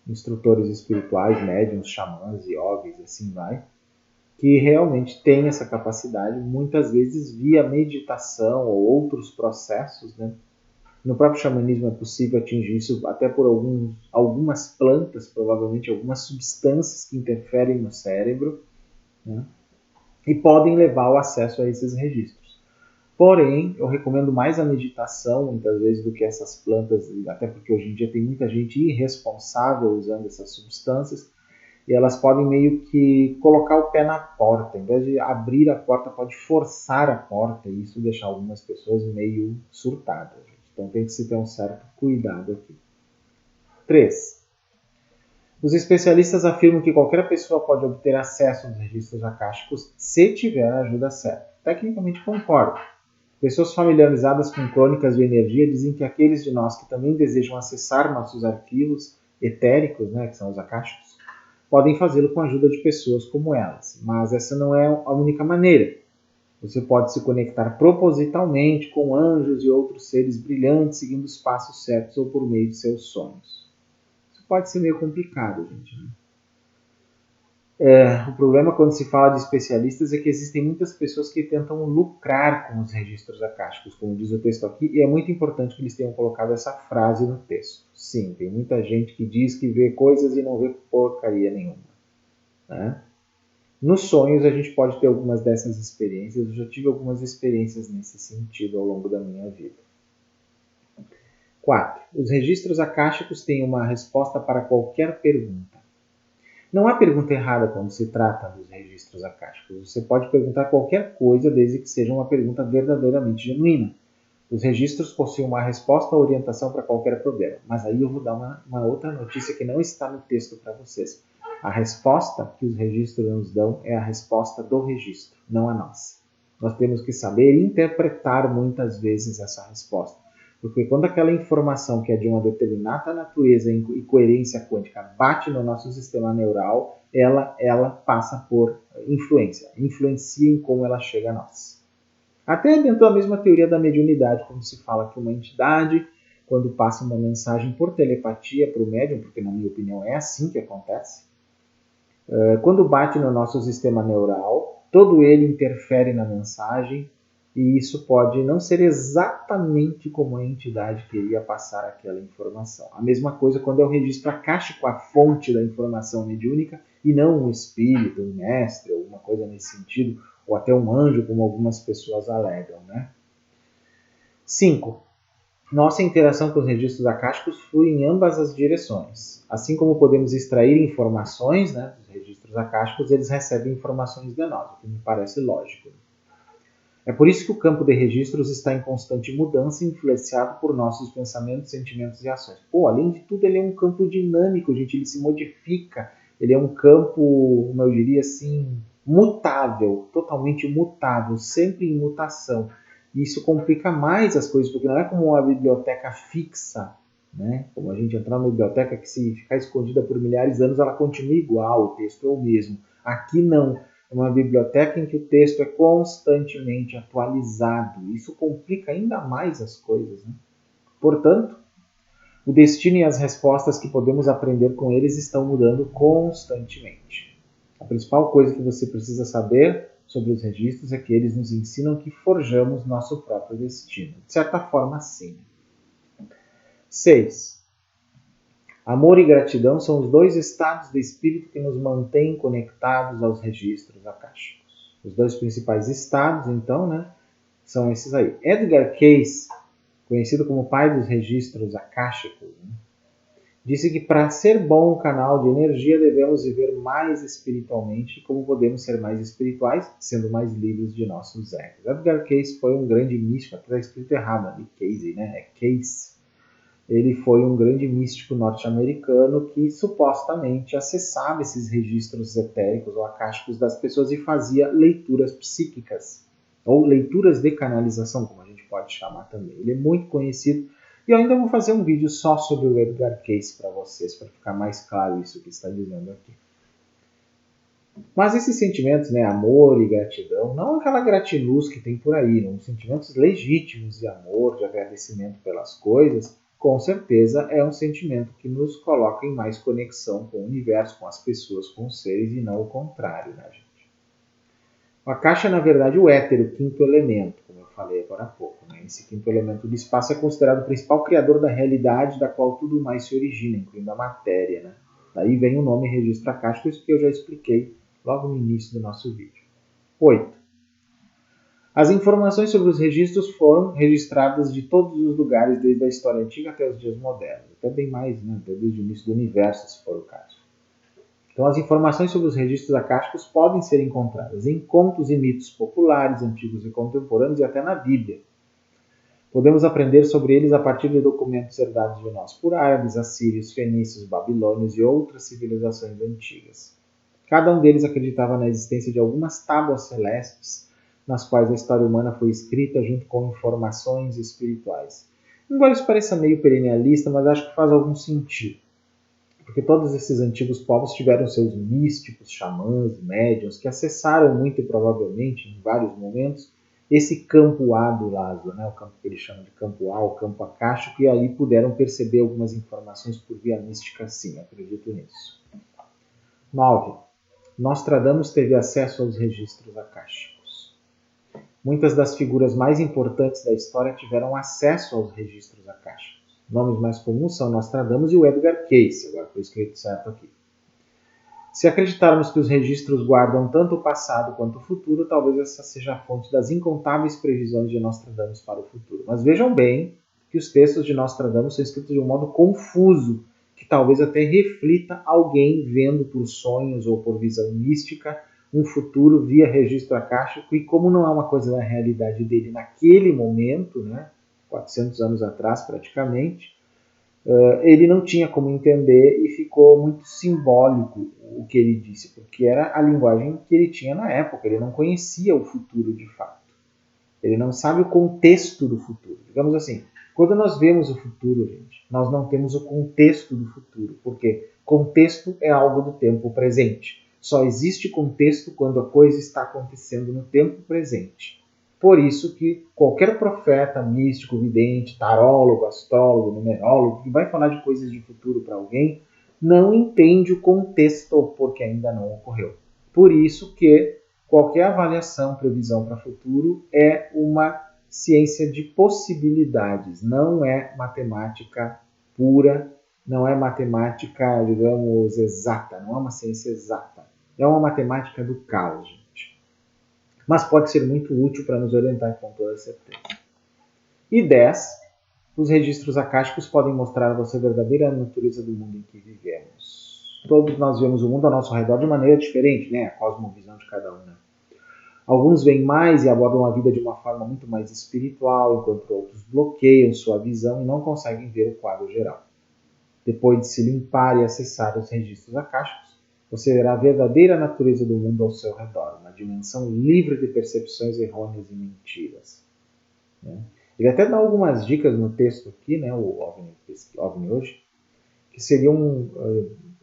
Instrutores espirituais, médiuns, xamãs, iogues, assim vai, que realmente têm essa capacidade, muitas vezes via meditação ou outros processos, né? No próprio xamanismo é possível atingir isso até por algumas plantas, provavelmente algumas substâncias que interferem no cérebro, né? E podem levar ao acesso a esses registros. Porém, eu recomendo mais a meditação, muitas vezes, do que essas plantas, até porque hoje em dia tem muita gente irresponsável usando essas substâncias, e elas podem meio que colocar o pé na porta. Em vez de abrir a porta, pode forçar a porta, e isso deixa algumas pessoas meio surtadas. Então tem que se ter um certo cuidado aqui. 3. Os especialistas afirmam que qualquer pessoa pode obter acesso aos registros akáshicos se tiver a ajuda certa. Tecnicamente concordo. Pessoas familiarizadas com crônicas de energia dizem que aqueles de nós que também desejam acessar nossos arquivos etéricos, que são os akáshicos, podem fazê-lo com a ajuda de pessoas como elas. Mas essa não é a única maneira. Você pode se conectar propositalmente com anjos e outros seres brilhantes, seguindo os passos certos ou por meio de seus sonhos. Isso pode ser meio complicado, gente. O problema quando se fala de especialistas é que existem muitas pessoas que tentam lucrar com os registros akáshicos, como diz o texto aqui, e é muito importante que eles tenham colocado essa frase no texto. Sim, tem muita gente que diz que vê coisas e não vê porcaria nenhuma. Né? Nos sonhos a gente pode ter algumas dessas experiências, eu já tive algumas experiências nesse sentido ao longo da minha vida. 4. Os registros akáshicos têm uma resposta para qualquer pergunta. Não há pergunta errada quando se trata dos registros akáshicos. Você pode perguntar qualquer coisa desde que seja uma pergunta verdadeiramente genuína. Os registros possuem uma resposta ou orientação para qualquer problema. Mas aí eu vou dar uma outra notícia que não está no texto para vocês. A resposta que os registros nos dão é a resposta do registro, não a nossa. Nós temos que saber interpretar muitas vezes essa resposta. Porque quando aquela informação que é de uma determinada natureza e coerência quântica bate no nosso sistema neural, ela passa por influencia em como ela chega a nós. Até dentro da mesma teoria da mediunidade, quando se fala que uma entidade, quando passa uma mensagem por telepatia para o médium, porque na minha opinião é assim que acontece, quando bate no nosso sistema neural, todo ele interfere na mensagem, e isso pode não ser exatamente como a entidade queria passar aquela informação. A mesma coisa quando é o registro akáshico, a fonte da informação mediúnica, e não um espírito, um mestre, ou alguma coisa nesse sentido, ou até um anjo, como algumas pessoas alegam. 5. Nossa interação com os registros akáshicos flui em ambas as direções. Assim como podemos extrair informações dos registros akáshicos, eles recebem informações de nós, o que me parece lógico. É por isso que o campo de registros está em constante mudança, influenciado por nossos pensamentos, sentimentos e ações. Além de tudo, ele é um campo dinâmico, gente, ele se modifica. Ele é um campo, como eu diria assim, mutável, totalmente mutável, sempre em mutação. E isso complica mais as coisas, porque não é como uma biblioteca fixa, como a gente entrar numa biblioteca que se ficar escondida por milhares de anos, ela continua igual, o texto é o mesmo. Aqui não. É uma biblioteca em que o texto é constantemente atualizado. Isso complica ainda mais as coisas. Portanto, o destino e as respostas que podemos aprender com eles estão mudando constantemente. A principal coisa que você precisa saber sobre os registros é que eles nos ensinam que forjamos nosso próprio destino. De certa forma, sim. 6. Amor e gratidão são os dois estados de espírito que nos mantêm conectados aos registros akáshicos. Os dois principais estados, então, são esses aí. Edgar Cayce, conhecido como pai dos registros akáshicos, disse que para ser bom canal de energia devemos viver mais espiritualmente. Como podemos ser mais espirituais? Sendo mais livres de nossos egos. Edgar Cayce foi um grande místico, até está escrito errado ali, Cayce, é Cayce. Ele foi um grande místico norte-americano que supostamente acessava esses registros etéricos ou akáshicos das pessoas e fazia leituras psíquicas, ou leituras de canalização, como a gente pode chamar também. Ele é muito conhecido e eu ainda vou fazer um vídeo só sobre o Edgar Cayce para vocês, para ficar mais claro isso que está dizendo aqui. Mas esses sentimentos, amor e gratidão, não aquela gratiluz que tem por aí, não, sentimentos legítimos de amor, de agradecimento pelas coisas, com certeza é um sentimento que nos coloca em mais conexão com o universo, com as pessoas, com os seres, e não o contrário, gente? O Akasha é, na verdade, o éter, o quinto elemento, como eu falei agora há pouco. Esse quinto elemento do espaço é considerado o principal criador da realidade, da qual tudo mais se origina, incluindo a matéria. Daí vem o nome registro akáshico, isso que eu já expliquei logo no início do nosso vídeo. 8. As informações sobre os registros foram registradas de todos os lugares, desde a história antiga até os dias modernos. Até bem mais, até desde o início do universo, se for o caso. Então, as informações sobre os registros akáshicos podem ser encontradas em contos e mitos populares, antigos e contemporâneos, e até na Bíblia. Podemos aprender sobre eles a partir de documentos herdados de nós por árabes, assírios, fenícios, babilônios e outras civilizações antigas. Cada um deles acreditava na existência de algumas tábuas celestes, nas quais a história humana foi escrita junto com informações espirituais. Embora isso pareça meio perennialista, mas acho que faz algum sentido. Porque todos esses antigos povos tiveram seus místicos, xamãs, médiuns, que acessaram muito e provavelmente, em vários momentos, esse campo A do lado, né? O campo que ele chama de campo A, o campo acástico, e ali puderam perceber algumas informações por via mística, sim, acredito nisso. 9. Nostradamus teve acesso aos registros acásticos. Muitas das figuras mais importantes da história tiveram acesso aos registros acásticos. Nomes mais comuns são Nostradamus e o Edgar Cayce, agora foi escrito certo aqui. Se acreditarmos que os registros guardam tanto o passado quanto o futuro, talvez essa seja a fonte das incontáveis previsões de Nostradamus para o futuro. Mas vejam bem que os textos de Nostradamus são escritos de um modo confuso, que talvez até reflita alguém vendo por sonhos ou por visão mística um futuro via registro acástico, e como não é uma coisa da realidade dele naquele momento, né, 400 anos atrás praticamente, ele não tinha como entender e ficou muito simbólico o que ele disse, porque era a linguagem que ele tinha na época, ele não conhecia o futuro de fato. Ele não sabe o contexto do futuro. Digamos assim, quando nós vemos o futuro, gente, nós não temos o contexto do futuro, porque contexto é algo do tempo presente. Só existe contexto quando a coisa está acontecendo no tempo presente. Por isso que qualquer profeta, místico, vidente, tarólogo, astrólogo, numerólogo, que vai falar de coisas de futuro para alguém, não entende o contexto, porque ainda não ocorreu. Por isso que qualquer avaliação, previsão para o futuro é uma ciência de possibilidades, não é matemática pura, não é matemática, digamos, exata, não é uma ciência exata. É uma matemática do caos, gente. Mas pode ser muito útil para nos orientar com toda certeza. E 10. Os registros acásticos podem mostrar a você a verdadeira natureza do mundo em que vivemos. Todos nós vemos o mundo ao nosso redor de maneira diferente, né? A cosmovisão de cada um, né? Alguns veem mais e abordam a vida de uma forma muito mais espiritual, enquanto outros bloqueiam sua visão e não conseguem ver o quadro geral. Depois de se limpar e acessar os registros acásticos, você verá a verdadeira natureza do mundo ao seu redor, uma dimensão livre de percepções errôneas e mentiras. Ele até dá algumas dicas no texto aqui, né, o OVNI hoje, que seriam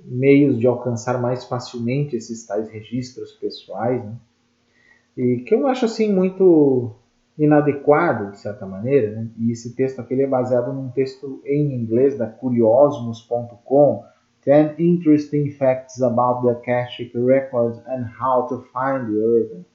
meios de alcançar mais facilmente esses tais registros pessoais, né? E que eu acho assim muito inadequado, de certa maneira, né? E esse texto aqui ele é baseado num texto em inglês da Curiosmus.com, 10 Interesting Facts About the Akashic Records and How to Find the Earth.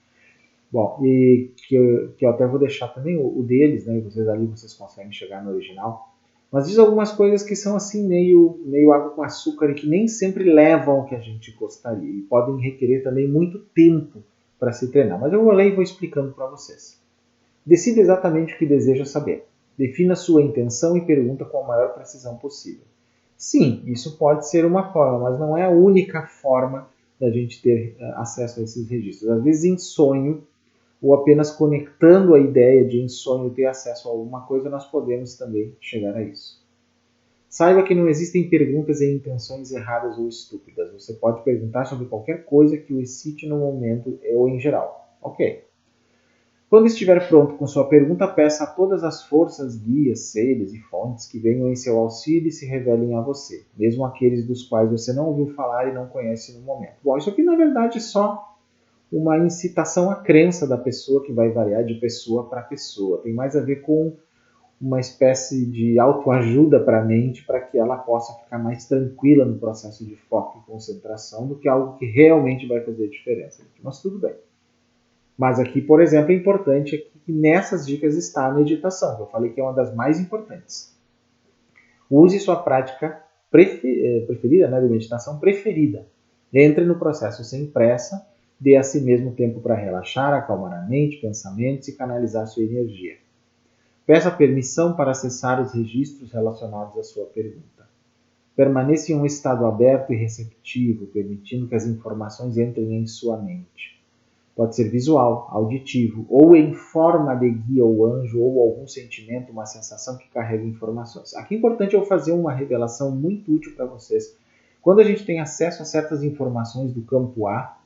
Bom, e que eu até vou deixar também o deles, né? Vocês conseguem chegar no original. Mas diz algumas coisas que são assim meio água com açúcar e que nem sempre levam ao que a gente gostaria. E podem requerer também muito tempo para se treinar. Mas eu vou ler e vou explicando para vocês. Decida exatamente o que deseja saber. Defina sua intenção e pergunta com a maior precisão possível. Sim, isso pode ser uma forma, mas não é a única forma da gente ter acesso a esses registros. Às vezes em sonho, ou apenas conectando a ideia de em sonho ter acesso a alguma coisa, nós podemos também chegar a isso. Saiba que não existem perguntas e intenções erradas ou estúpidas. Você pode perguntar sobre qualquer coisa que o excite no momento ou em geral. Ok. Quando estiver pronto com sua pergunta, peça a todas as forças, guias, seres e fontes que venham em seu auxílio e se revelem a você, mesmo aqueles dos quais você não ouviu falar e não conhece no momento. Bom, isso aqui na verdade é só uma incitação à crença da pessoa, que vai variar de pessoa para pessoa. Tem mais a ver com uma espécie de autoajuda para a mente, para que ela possa ficar mais tranquila no processo de foco e concentração, do que algo que realmente vai fazer diferença. Mas tudo bem. Mas aqui, por exemplo, é importante que nessas dicas está a meditação, que eu falei que é uma das mais importantes. Use sua prática preferida, né, de meditação preferida. Entre no processo sem pressa, dê a si mesmo tempo para relaxar, acalmar a mente, pensamentos e canalizar sua energia. Peça permissão para acessar os registros relacionados à sua pergunta. Permaneça em um estado aberto e receptivo, permitindo que as informações entrem em sua mente. Pode ser visual, auditivo, ou em forma de guia ou anjo, ou algum sentimento, uma sensação que carrega informações. Aqui é importante eu fazer uma revelação muito útil para vocês. Quando a gente tem acesso a certas informações do campo A,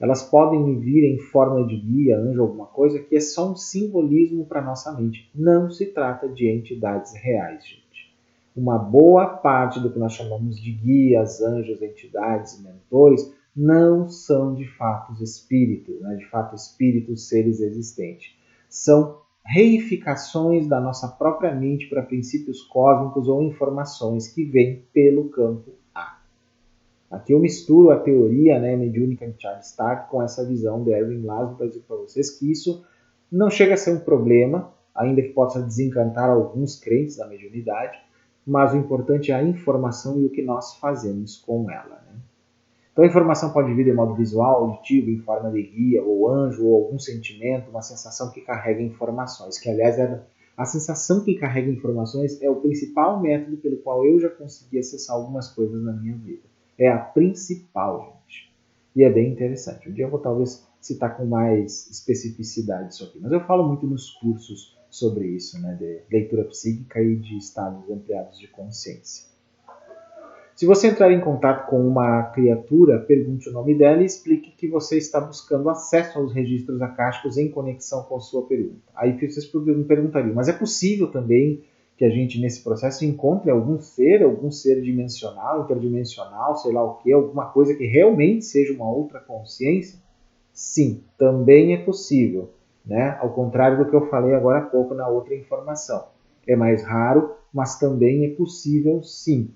elas podem vir em forma de guia, anjo, alguma coisa, que é só um simbolismo para nossa mente. Não se trata de entidades reais, gente. Uma boa parte do que nós chamamos de guias, anjos, entidades, mentores, não são de fato espíritos, né? De fato espíritos, seres existentes. São reificações da nossa própria mente para princípios cósmicos ou informações que vêm pelo campo A. Aqui eu misturo a teoria, né, mediúnica de Charles Stark com essa visão de Erwin Laszlo para dizer para vocês que isso não chega a ser um problema, ainda que possa desencantar alguns crentes da mediunidade, mas o importante é a informação e o que nós fazemos com ela. Né? Então a informação pode vir de modo visual, auditivo, em forma de guia, ou anjo, ou algum sentimento, uma sensação que carrega informações, que aliás a sensação que carrega informações é o principal método pelo qual eu já consegui acessar algumas coisas na minha vida. É a principal, gente. E é bem interessante. Um dia eu vou talvez citar com mais especificidade isso aqui. Mas eu falo muito nos cursos sobre isso, né, de leitura psíquica e de estados ampliados de consciência. Se você entrar em contato com uma criatura, pergunte o nome dela e explique que você está buscando acesso aos registros acásticos em conexão com sua pergunta. Aí vocês me perguntariam, mas é possível também que a gente nesse processo encontre algum ser dimensional, interdimensional, sei lá o que, alguma coisa que realmente seja uma outra consciência? Sim, também é possível, né? Ao contrário do que eu falei agora há pouco na outra informação. É mais raro, mas também é possível sim.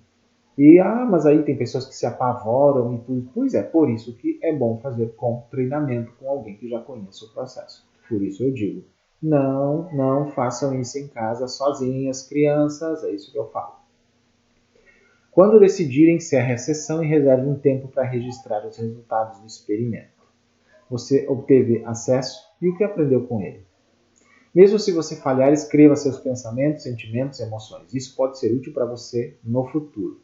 Mas aí tem pessoas que se apavoram e tudo. Pois é, por isso que é bom fazer com treinamento com alguém que já conheça o processo. Por isso eu digo, não façam isso em casa sozinhas, crianças, é isso que eu falo. Quando decidirem, encerre a sessão e reserve um tempo para registrar os resultados do experimento. Você obteve acesso e o que aprendeu com ele. Mesmo se você falhar, escreva seus pensamentos, sentimentos e emoções. Isso pode ser útil para você no futuro.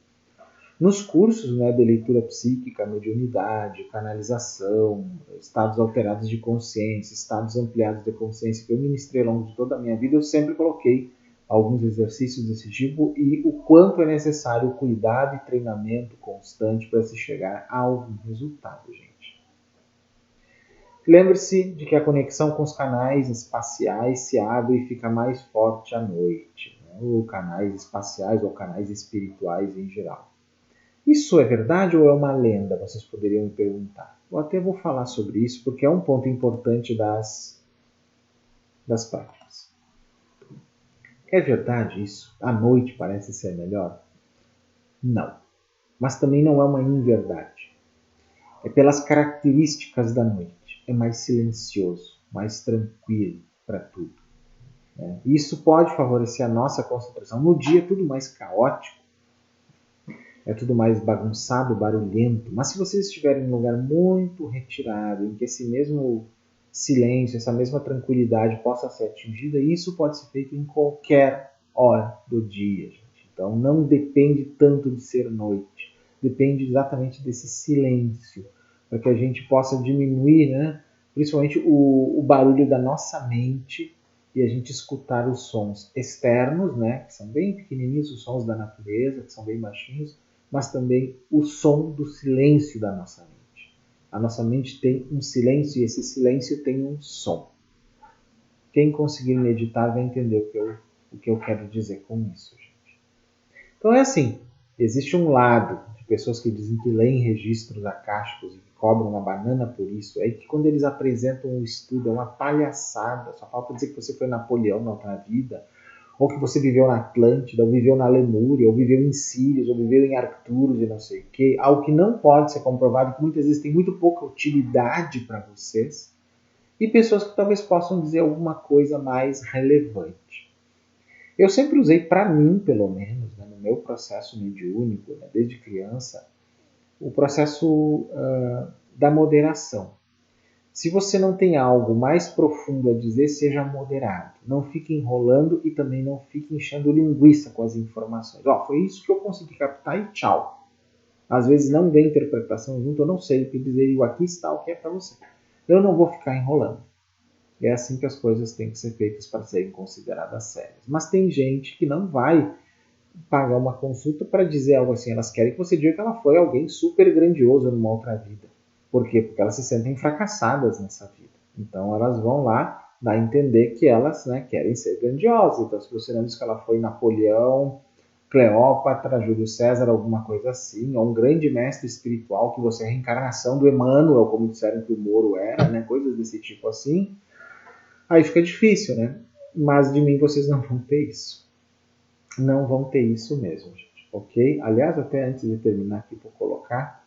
Nos cursos, né, de leitura psíquica, mediunidade, canalização, estados alterados de consciência, estados ampliados de consciência que eu ministrei ao longo de toda a minha vida, eu sempre coloquei alguns exercícios desse tipo e o quanto é necessário cuidado e treinamento constante para se chegar a algum resultado, gente. Lembre-se de que a conexão com os canais espaciais se abre e fica mais forte à noite, né? Ou canais espaciais ou canais espirituais em geral. Isso é verdade ou é uma lenda? Vocês poderiam me perguntar. Eu até vou falar sobre isso porque é um ponto importante das práticas. É verdade isso? À noite parece ser melhor? Não. Mas também não é uma inverdade. É pelas características da noite. É mais silencioso, mais tranquilo para tudo. Isso pode favorecer a nossa concentração. No dia é tudo mais caótico. É tudo mais bagunçado, barulhento. Mas se vocês estiverem em um lugar muito retirado, em que esse mesmo silêncio, essa mesma tranquilidade possa ser atingida, isso pode ser feito em qualquer hora do dia, gente. Então não depende tanto de ser noite. Depende exatamente desse silêncio, para que a gente possa diminuir, né, principalmente o barulho da nossa mente e a gente escutar os sons externos, né, que são bem pequenininhos, os sons da natureza, que são bem baixinhos, mas também o som do silêncio da nossa mente. A nossa mente tem um silêncio e esse silêncio tem um som. Quem conseguir meditar vai entender o que eu quero dizer com isso, gente. Então é assim, existe um lado de pessoas que dizem que leem registros acásticos e que cobram uma banana por isso, é que quando eles apresentam um estudo, é uma palhaçada, só falta dizer que você foi Napoleão na outra vida, ou que você viveu na Atlântida, ou viveu na Lemúria, ou viveu em Sírios, ou viveu em Arcturus e não sei o quê. Algo que não pode ser comprovado, que muitas vezes tem muito pouca utilidade para vocês, e pessoas que talvez possam dizer alguma coisa mais relevante. Eu sempre usei, para mim, pelo menos, né, no meu processo mediúnico, né, desde criança, o processo da moderação. Se você não tem algo mais profundo a dizer, seja moderado. Não fique enrolando e também não fique enchendo linguiça com as informações. Foi isso que eu consegui captar e tchau. Às vezes não vem interpretação junto, eu não sei o que dizer e aqui está o que é para você. eu não vou ficar enrolando. É assim que as coisas têm que ser feitas para serem consideradas sérias. Mas tem gente que não vai pagar uma consulta para dizer algo assim. Elas querem que você diga que ela foi alguém super grandioso numa outra vida. Por quê? Porque elas se sentem fracassadas nessa vida. Então elas vão lá dar a entender que elas, né, querem ser grandiosas. Então se você não diz que ela foi Napoleão, Cleópatra, Júlio César, alguma coisa assim, ou um grande mestre espiritual, que você é a reencarnação do Emmanuel, como disseram que o Moro era, né, coisas desse tipo assim, aí fica difícil, né? Mas de mim vocês não vão ter isso. Não vão ter isso mesmo, gente. Ok? Aliás, até antes de terminar aqui, vou colocar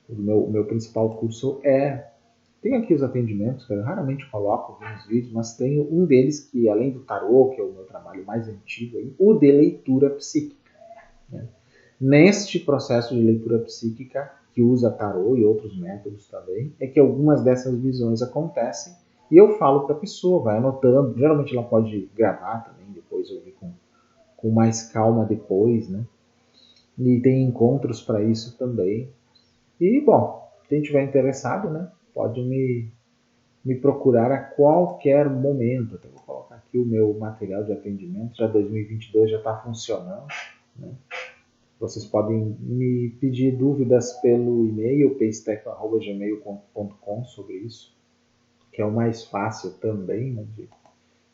o meu principal curso é... Tem aqui os atendimentos, que eu raramente coloco alguns vídeos, mas tenho um deles que, além do tarô, que é o meu trabalho mais antigo, o de leitura psíquica. Né? Neste processo de leitura psíquica, que usa tarô e outros métodos também, é que algumas dessas visões acontecem e eu falo para a pessoa, vai anotando. Geralmente ela pode gravar também, depois ouvir com mais calma depois, né? E tem encontros para isso também. E, bom, quem estiver interessado, né, pode me procurar a qualquer momento. Até vou colocar aqui o meu material de atendimento, já 2022 já está funcionando. Né? Vocês podem me pedir dúvidas pelo e-mail paystack@gmail.com sobre isso, que é o mais fácil também, né,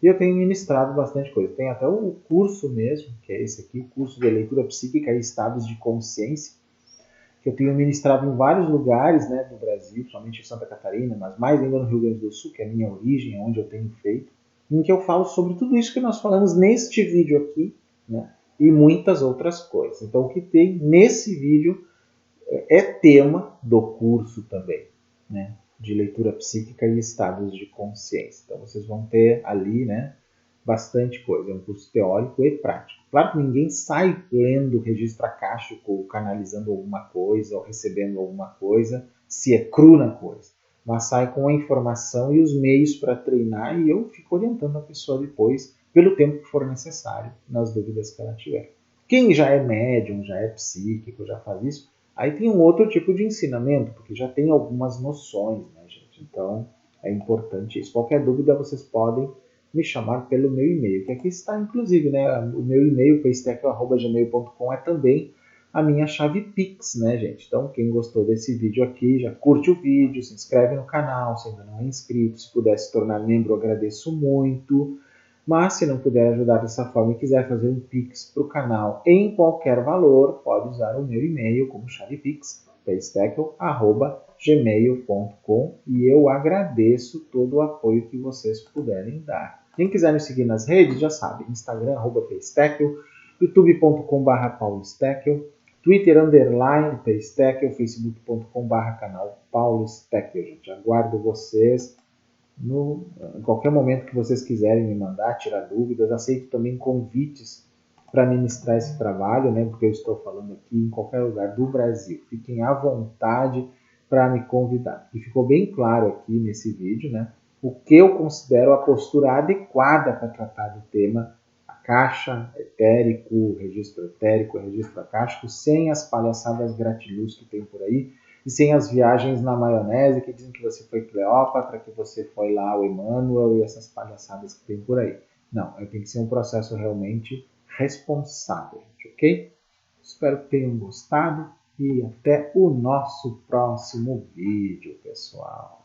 e eu tenho ministrado bastante coisa. Tem até o curso mesmo, que é esse aqui, o curso de leitura psíquica e estados de consciência, que eu tenho ministrado em vários lugares, né, do Brasil, principalmente em Santa Catarina, mas mais ainda no Rio Grande do Sul, que é a minha origem, é onde eu tenho feito, em que eu falo sobre tudo isso que nós falamos neste vídeo aqui, né, e muitas outras coisas. Então, o que tem nesse vídeo é tema do curso também, né, de leitura psíquica e estados de consciência. Então, vocês vão ter ali, né, bastante coisa. É um curso teórico e prático. Claro que ninguém sai lendo o registro akáshico, ou canalizando alguma coisa, ou recebendo alguma coisa, se é cru na coisa. Mas sai com a informação e os meios para treinar, e eu fico orientando a pessoa depois, pelo tempo que for necessário, nas dúvidas que ela tiver. Quem já é médium, já é psíquico, já faz isso, aí tem um outro tipo de ensinamento, porque já tem algumas noções, né, gente? Então, é importante isso. Qualquer dúvida, vocês podem me chamar pelo meu e-mail, que aqui está, inclusive, né? O meu e-mail, paystack@gmail.com, é também a minha chave Pix, né, gente? Então, quem gostou desse vídeo aqui, já curte o vídeo, se inscreve no canal, se ainda não é inscrito, se puder se tornar membro, eu agradeço muito. Mas, se não puder ajudar dessa forma e quiser fazer um Pix para o canal em qualquer valor, pode usar o meu e-mail como chave Pix, paystack@gmail.com, e eu agradeço todo o apoio que vocês puderem dar. Quem quiser me seguir nas redes, já sabe, Instagram, @paystack, youtube.com/paulosteckel, Twitter, _paystack, facebook.com/canal paulosteckel. Gente, aguardo vocês em qualquer momento que vocês quiserem me mandar, tirar dúvidas. Aceito também convites para ministrar esse trabalho, né, porque eu estou falando aqui em qualquer lugar do Brasil. Fiquem à vontade para me convidar. E ficou bem claro aqui nesse vídeo, né, o que eu considero a postura adequada para tratar do tema caixa, etérico, registro acástico, sem as palhaçadas gratiluz que tem por aí, e sem as viagens na maionese, que dizem que você foi Cleópatra, que você foi lá o Emmanuel e essas palhaçadas que tem por aí. Não, tem que ser um processo realmente responsável, ok? Espero que tenham gostado e até o nosso próximo vídeo, pessoal.